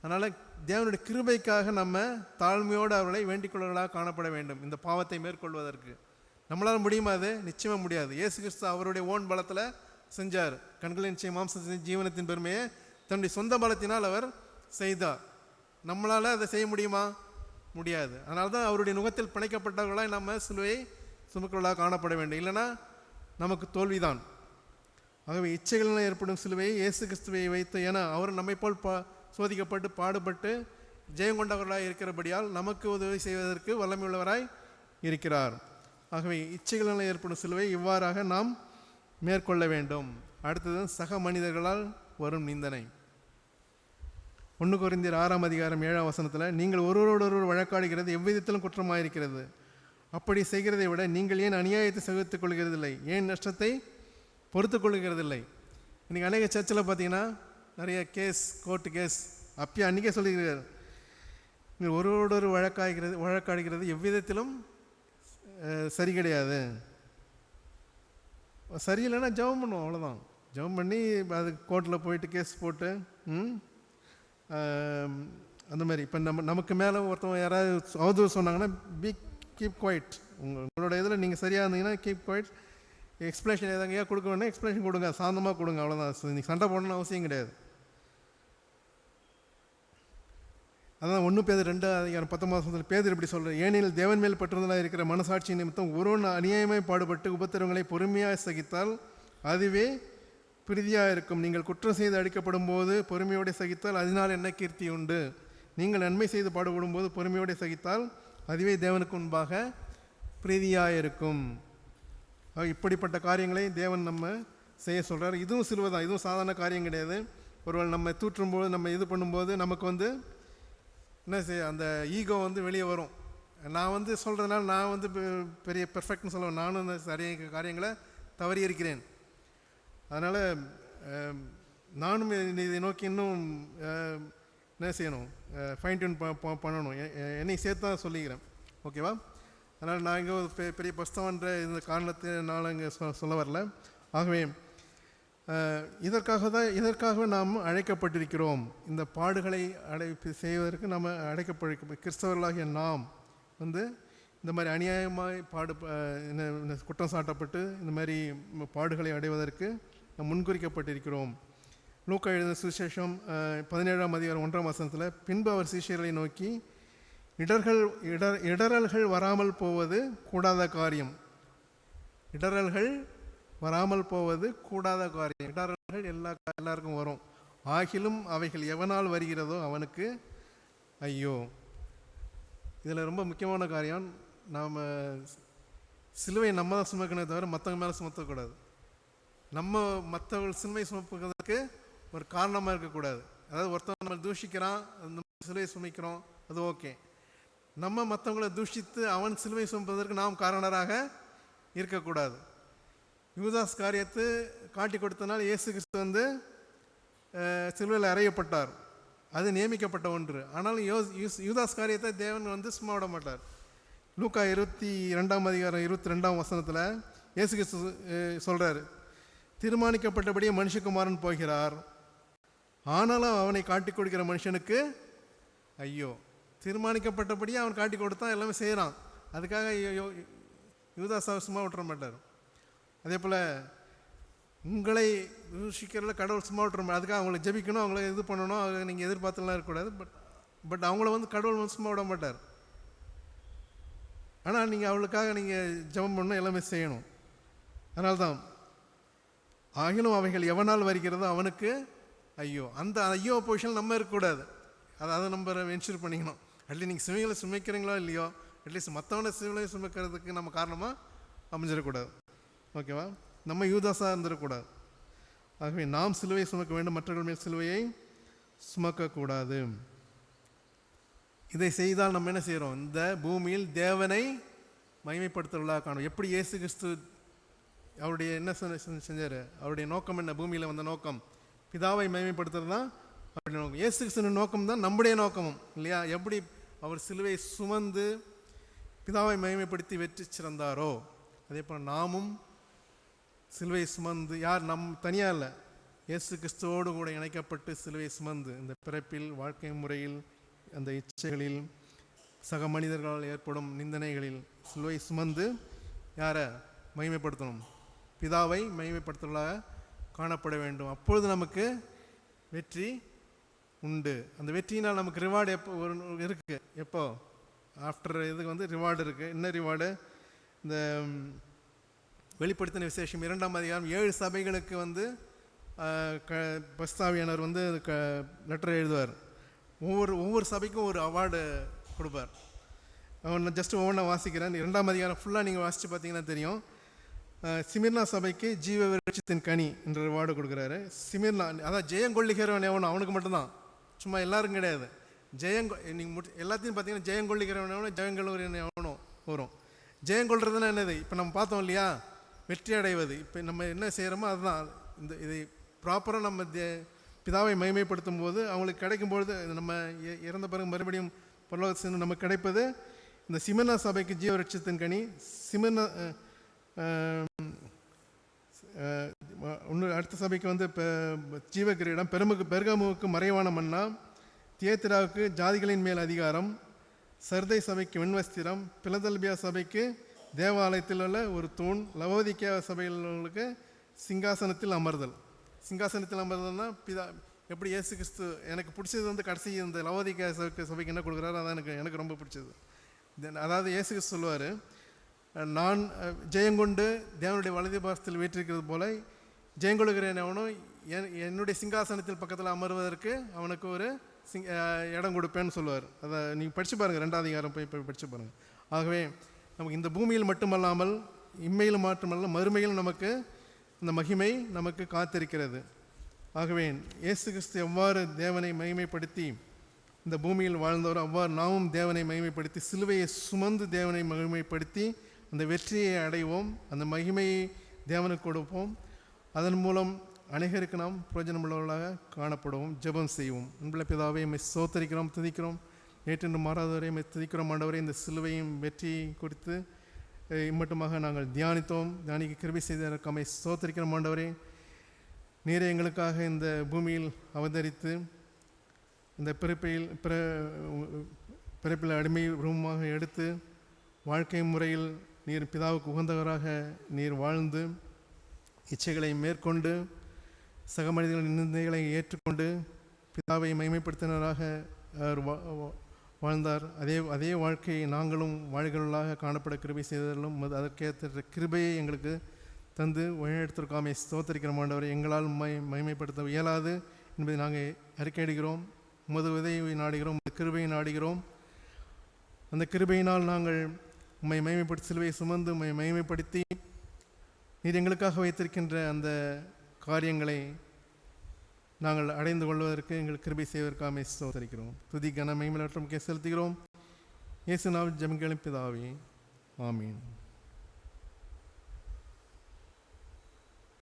அதனால் தேவனுடைய கிருபைக்காக நம்ம தாழ்மையோடு அவர்களை வேண்டிக்கொள்வர்களாக காணப்பட வேண்டும். இந்த பாவத்தை மேற்கொள்வதற்கு நம்மளால் முடியுமா? அது நிச்சயமாக முடியாது. இயேசு கிறிஸ்து அவருடைய ஓன் பலத்தில் செஞ்சார். கண்களின் நிச்சயம் மாம்சத்தின் ஜீவனத்தின் பெருமையை தன்னுடைய சொந்த பலத்தினால் அவர் செய்தார். நம்மளால் அதை செய்ய முடியுமா? முடியாது. அதனால தான் அவருடைய நுகத்தில் பிணைக்கப்பட்டவர்களாக நம்ம சிலுவையை சுமக்கிறவர்களாக காணப்பட வேண்டும். இல்லைன்னா நமக்கு தோல்விதான். ஆகவே இச்சைகளில் ஏற்படும் சிலுவையை இயேசு கிறிஸ்துவை வைத்து, ஏன்னா அவர் நம்மை போல் சோதிக்கப்பட்டு பாடுபட்டு ஜெயம் கொண்டவர்களாக இருக்கிறபடியால் நமக்கு உதவி செய்வதற்கு வல்லமையுள்ளவராய் இருக்கிறார். ஆகவே இச்சைகளில் ஏற்படும் சிலுவை இவ்வாறாக நாம் மேற்கொள்ள வேண்டும். அடுத்தது சக மனிதர்களால் வரும் நிந்தனை. 1 கொரிந்தியர் 6ஆம் அதிகாரம் 7ஆம் வசனத்தில், நீங்கள் ஒருவரோடொருவர் வழக்காடுகிறது எவ்விதத்திலும் குற்றமாயிருக்கிறது. அப்படி செய்கிறதை விட நீங்கள் ஏன் அநியாயத்தை சகித்துக் கொள்கிறதில்லை, ஏன் நஷ்டத்தை பொறுத்து கொள்கிறதில்லை. இன்றைக்கி அநேக சர்ச்சில் பார்த்தீங்கன்னா நிறைய கேஸ், கோர்ட்டு கேஸ். அப்பயே அன்றைக்கே சொல்லியிருக்கிறார், நீங்கள் ஒருவரோடொரு வழக்காடுகிறது எவ்விதத்திலும் சரி கிடையாது. சரியில்லைன்னா ஜெபம் பண்ணுவோம், அவ்வளோதான். ஜெபம் பண்ணி அது கோர்ட்டில் போயிட்டு கேஸ் போட்டு அந்த மாதிரி. இப்போ நமக்கு மேலே ஒருத்தவங்க யாராவது அவதூறு சொன்னாங்கன்னா கீப் குவைட். உங்களோட இதில் நீங்கள் சரியாக இருந்தீங்கன்னா கீப் குவைட். எக்ஸ்பிளேஷன் எதாங்க ஏன் கொடுக்க வேணா எக்ஸ்பிளேஷன் கொடுங்க, சாந்தமாக கொடுங்க, அவ்வளோதான். நீங்கள் சண்டை போடணும்னு அவசியம் கிடையாது. அதான் 1 பேதுரு 2:19 பேதுரு இப்படி சொல்கிறார், ஏனெனில் தேவன் மேல் பற்றுதலாக இருக்கிற மனசாட்சி நிமித்தம் ஒருவன் அநியாயமாய் பாடுபட்டு உபத்திரவங்களை பொறுமையாக சகித்தால் அதுவே பிரீதியாக இருக்கும். நீங்கள் குற்றம் செய்து அடிக்கப்படும் போது பொறுமையோடு சகித்தால் அதனால் என்ன கீர்த்தி உண்டு. நீங்கள் நன்மை செய்து பாடுபடும் போது பொறுமையோடு சகித்தால் அதுவே தேவனுக்கு முன்பாக பிரீதியாக இருக்கும். இப்படிப்பட்ட காரியங்களை தேவன் நம்ம செய்ய சொல்கிறார். இதுவும் சிலுவை தான், இதுவும் சாதாரண காரியம் கிடையாது. ஒருவேளை நம்ம தூற்றும்போது, நம்ம இது பண்ணும்போது நமக்கு என்ன செய்ய, அந்த ஈகோ வெளியே வரும். நான் சொல்கிறதுனால நான் பெரிய பெர்ஃபெக்ட்னு சொல்லுவேன். நானும் சரியான காரியங்களை தவறி இருக்கிறேன். அதனால் நானும் இதை நோக்கி இன்னும் என்ன செய்யணும், ஃபைன் டியூன் பண்ணணும். என்னை சேர்த்து தான் சொல்லிக்கிறேன், ஓகேவா? அதனால் நான் இங்கே ஒரு பெரிய புஸ்தகன்ற இந்த காரணத்தினால இங்கே சொல்ல வரல. ஆகவே இதற்காக நாம் அழைக்கப்பட்டிருக்கிறோம். இந்த பாடுகளை செய்வதற்கு நாம் அழைக்கப்பட்டிருக்கிறோம். கிறிஸ்தவர்களாகிய நாம் இந்த மாதிரி அநியாயமாய் குற்றம் சாட்டப்பட்டு இந்த மாதிரி பாடுகளை அடைவதற்கு நாம் முன்குறிக்கப்பட்டிருக்கிறோம். லூக்கா எழுதின சுவிசேஷம் 17ஆம் அதிகாரம் 1ஆம் வசனத்தில், பின்பு அவர் சீஷர்களை நோக்கி, இடறல்கள் வராமல் போவது கூடாத காரியம். இடறல்கள் வராமல் போவது கூடாத காரியம். இடறல்கள் எல்லாருக்கும் வரும். ஆகிலும் அவைகள் எவனால் வருகிறதோ அவனுக்கு ஐயோ. இதில் ரொம்ப முக்கியமான காரியம், நாம் சிலுவை நம்ம தான் சுமக்கணும் தவிர மற்றவங்க மேலே சுமத்தக்கூடாது. நம்ம மற்றவர்கள் சிலுவை சுமப்புறதுக்கு ஒரு காரணமாக இருக்கக்கூடாது. அதாவது ஒருத்தவங்க நம்ம தூஷிக்கிறான், அந்த சிலுவை சுமைக்கிறோம், அது ஓகே. நம்ம மற்றவங்களை தூஷித்து அவன் சிலுவை சுமப்பதற்கு நாம் காரணராக இருக்கக்கூடாது. யூதாஸ் காரியத்தை காட்டி கொடுத்தனால் இயேசு கிறிஸ்து சிலுவையில் அறையப்பட்டார். அது நியமிக்கப்பட்ட ஒன்று. ஆனாலும் யூதாஸ் காரியத்தை தேவன் சும்மா விட மாட்டார். லூக்கா 22ஆம் அதிகாரம் 22ஆம் வசனத்தில் இயேசு கிறிஸ்து சொல்கிறார், தீர்மானிக்கப்பட்டபடியே மனுஷகுமாரன் போகிறார், ஆனாலும் அவனை காட்டி கொடுக்கிற மனுஷனுக்கு ஐயோ. தீர்மானிக்கப்பட்டபடியே அவன் காட்டி கொடுத்தான், எல்லாமே செய்கிறான். அதுக்காக யூதாஸ் சும்மா விட்டுற மாட்டார். அதே போல் உங்களை யோசிக்கிறதுல கடவுள் சும்மா விட்டுற மாட்டார். அதுக்காக அவங்களை ஜெபிக்கணும், அவங்கள இது பண்ணணும், அவங்க நீங்கள் எதிர்பார்த்துலாம் இருக்கக்கூடாது. பட் அவங்கள கடவுள் சும்மா விட மாட்டார். ஆனால் நீங்கள் அவளுக்காக நீங்கள் ஜெபம் பண்ணணும், எல்லாமே செய்யணும். அதனால்தான் ஆகிலும் அவைகள் எவனால் வருகிறதோ அவனுக்கு ஐயோ. அந்த ஐயோ பொசிஷன் நம்ம இருக்கக்கூடாது. அதை நம்ம என்ஷூர் பண்ணிக்கணும். அட்லீஸ்ட் நீங்கள் சிவைகளை சுமைக்கிறீங்களோ இல்லையோ, அட்லீஸ்ட் மற்றவனை சிவைகளை சுமைக்கிறதுக்கு நம்ம காரணமாக அமைஞ்சிடக்கூடாது, ஓகேவா? நம்ம யூதாஸாக இருந்துடக்கூடாது. ஆகவே நாம் சிலுவை சுமக்க வேண்டும், மற்றவர்கள் மேல் சிலுவையை சுமக்கக்கூடாது. இதை செய்தால் நம்ம என்ன செய்கிறோம், இந்த பூமியில் தேவனை மகிமைப்படுத்துவதாக காணும். எப்படி இயேசு கிறிஸ்து அவருடைய என்ன செஞ்சார், அவருடைய நோக்கம் என்ன, பூமியில் வந்த நோக்கம் பிதாவை மகிமைப்படுத்துறது தான் அவருடைய நோக்கம். இயேசு கிறிஸ்துவின் நோக்கம் தான் நம்முடைய நோக்கமும் இல்லையா? எப்படி அவர் சிலுவை சுமந்து பிதாவை மகிமைப்படுத்தி வெற்றி சிறந்தாரோ, அதே போல் நாமும் சிலுவை சுமந்து, யார் தனியாக இல்லை, இயேசு கிறிஸ்துவோடு கூட இணைக்கப்பட்டு சிலுவை சுமந்து இந்த பிறப்பில், வாழ்க்கை முறையில், அந்த இச்சைகளில், சக மனிதர்களால் ஏற்படும் நிந்தனைகளில் சிலுவை சுமந்து யாரை மகிமைப்படுத்தணும், பிதாவை மகிமைப்படுத்துவதாக காணப்பட வேண்டும். அப்பொழுது நமக்கு வெற்றி உண்டு. அந்த வெற்றியினால் நமக்கு ரிவார்டு இருக்குது. எப்போ ஆஃப்டர் இதுக்கு ரிவார்டு இருக்குது. என்ன ரிவார்டு? இந்த வெளிப்படுத்தின விசேஷம் 2ஆம் அதிகாரம் 7 சபைகளுக்கு பஸ்தாவியானவர் லெட்டர் எழுதுவார். ஒவ்வொரு சபைக்கும் ஒரு அவார்டு கொடுப்பார். நான் ஜஸ்ட் ஒவ்வொன்றா வாசிக்கிறேன். 2ஆம் அதிகாரம் ஃபுல்லாக நீங்கள் வாசித்து பார்த்தீங்கன்னா தெரியும். சிமிர்னா சபைக்கு ஜீவ விருட்சத்தின் கனி என்ற அவார்டு கொடுக்குறாரு. சிமிர்னா, அதான் ஜெயம் கொள்ளுகிறவன் எவனோ அவனுக்கு மட்டும்தான். சும்மா எல்லாரும் கிடையாது. நீங்கள் எல்லாத்தையும் பார்த்தீங்கன்னா ஜெயங்கொள்ளிக்கிறவனோ ஜெயங்கொள்ளுகிறவன் எவனோ வரும். ஜெயங்கொள்றதுன்னா என்னது? இப்போ நம்ம பார்த்தோம் இல்லையா, வெற்றி அடைவது. இப்போ நம்ம என்ன செய்கிறோமோ அதுதான். இதை ப்ராப்பராக நம்ம பிதாவை மகிமைப்படுத்தும் போது அவங்களுக்கு கிடைக்கும்பொழுது, நம்ம இறந்த பிறகு மறுபடியும் பரலோகத்தில் சென்று நமக்கு கிடைப்பது இந்த சிமனா சபைக்கு ஜீவரட்சத்தின் கனி. சிமனா அடுத்த சபைக்கு வந்து இப்போ ஜீவகிரீடம், பெருகமுவுக்கு மறைவான மன்னா, தியேத்திராவுக்கு ஜாதிகளின் மேல் அதிகாரம், சர்தை சபைக்கு வெண்வஸ்திரம், பிலதெல்பியா சபைக்கு தேவாலயத்தில் உள்ள ஒரு தூண், லவோதிக்கேயா சபையில் உள்ளவங்களுக்கு சிங்காசனத்தில் அமர்தல். சிங்காசனத்தில் அமர்தல்னா எப்படி இயேசு கிறிஸ்து எனக்கு பிடிச்சது வந்து கடைசி இந்த லவோதிக்கேயா சபைக்கு என்ன கொடுக்குறாரு, அதான் எனக்கு ரொம்ப பிடிச்சது. அதாவது இயேசு கிறிஸ்து சொல்லுவார், நான் ஜெயங்கொண்டு தேவனுடைய வலது பாசத்தில் வீற்றிருக்கிறது போல ஜெயங்கொள்கிறேன் அவனும் என்னுடைய சிங்காசனத்தில் பக்கத்தில் அமர்வதற்கு அவனுக்கு ஒரு இடம் கொடுப்பேன்னு சொல்லுவார். அதை நீங்கள் படித்து பாருங்கள், 2ஆம் அதிகாரம் போய் படித்து பாருங்கள். ஆகவே நமக்கு இந்த பூமியில் மட்டுமல்லாமல் இம்மையிலும் மட்டுமல்ல மறுமையிலும் நமக்கு இந்த மகிமை நமக்கு காத்திருக்கிறது. ஆகவே இயேசு கிறிஸ்து எவ்வாறு தேவனை மகிமைப்படுத்தி இந்த பூமியில் வாழ்ந்தவர், அவ்வாறு நாமும் தேவனை மகிமைப்படுத்தி சிலுவையை சுமந்து தேவனை மகிமைப்படுத்தி அந்த வெற்றியை அடைவோம், அந்த மகிமையை தேவனுக்கு கொடுப்போம். அதன் மூலம் அநேகருக்கு நாம் பிரயோஜனமுள்ளவர்களாக காணப்படுவோம். ஜெபம் செய்வோம். அன்புள்ள பிதாவே, எம்மை ஸ்தோத்தரிக்கிறோம், துதிக்கிறோம். நேற்று மாறாதவரை எம்மை துதிக்கிறோம் ஆண்டவரே. இந்த சிலுவையும் வெற்றியை குறித்து இம்மட்டுமாக நாங்கள் தியானிக்க கிருபை செய்ததற்கு எம்மை ஸ்தோத்தரிக்கிறோம் ஆண்டவரே. நீரே எங்களுக்காக இந்த பூமியில் அவதரித்து இந்த பிறப்பில் அடிமை ரூபமாக எடுத்து வாழ்க்கை முறையில் நீர் பிதாவுக்கு உகந்தவராக நீர் வாழ்ந்து இச்சைகளை மேற்கொண்டு சக மனிதர்களின் நிந்தைகளை ஏற்றுக்கொண்டு பிதாவை மகிமைப்படுத்தினராக அவர் வாழ்ந்தார். அதே வாழ்க்கையை நாங்களும் வாழ்களா காணப்பட கிருபை செய்ததிலும் அதற்கேற்ற கிருபையை எங்களுக்கு தந்து வழிநடத்திற்காமை ஸ்தோத்தரிக்கிற ஆண்டவரை. எங்களால் மகிமைப்படுத்த இயலாது என்பதை நாங்கள் அறிக்கையிடுகிறோம். உமது உதவியை நாடுகிறோம், உமது கிருபையை நாடுகிறோம். அந்த கிருபையினால் நாங்கள் உம்மை மகிமைப்படுத்தி சிலுவையை சுமந்து உம்மை மகிமைப்படுத்தி நீர் எங்களுக்காக வைத்திருக்கின்ற அந்த காரியங்களை நாங்கள் அடைந்து கொள்வதற்கு எங்கள் கிருபை செய்வதற்காக ஸ்தோத்தரிக்கிறோம். துதி கன மகிமை செலுத்துகிறோம். இயேசு நாமத்தில் ஜெபம் கேளும் பிதாவே, ஆமீன்.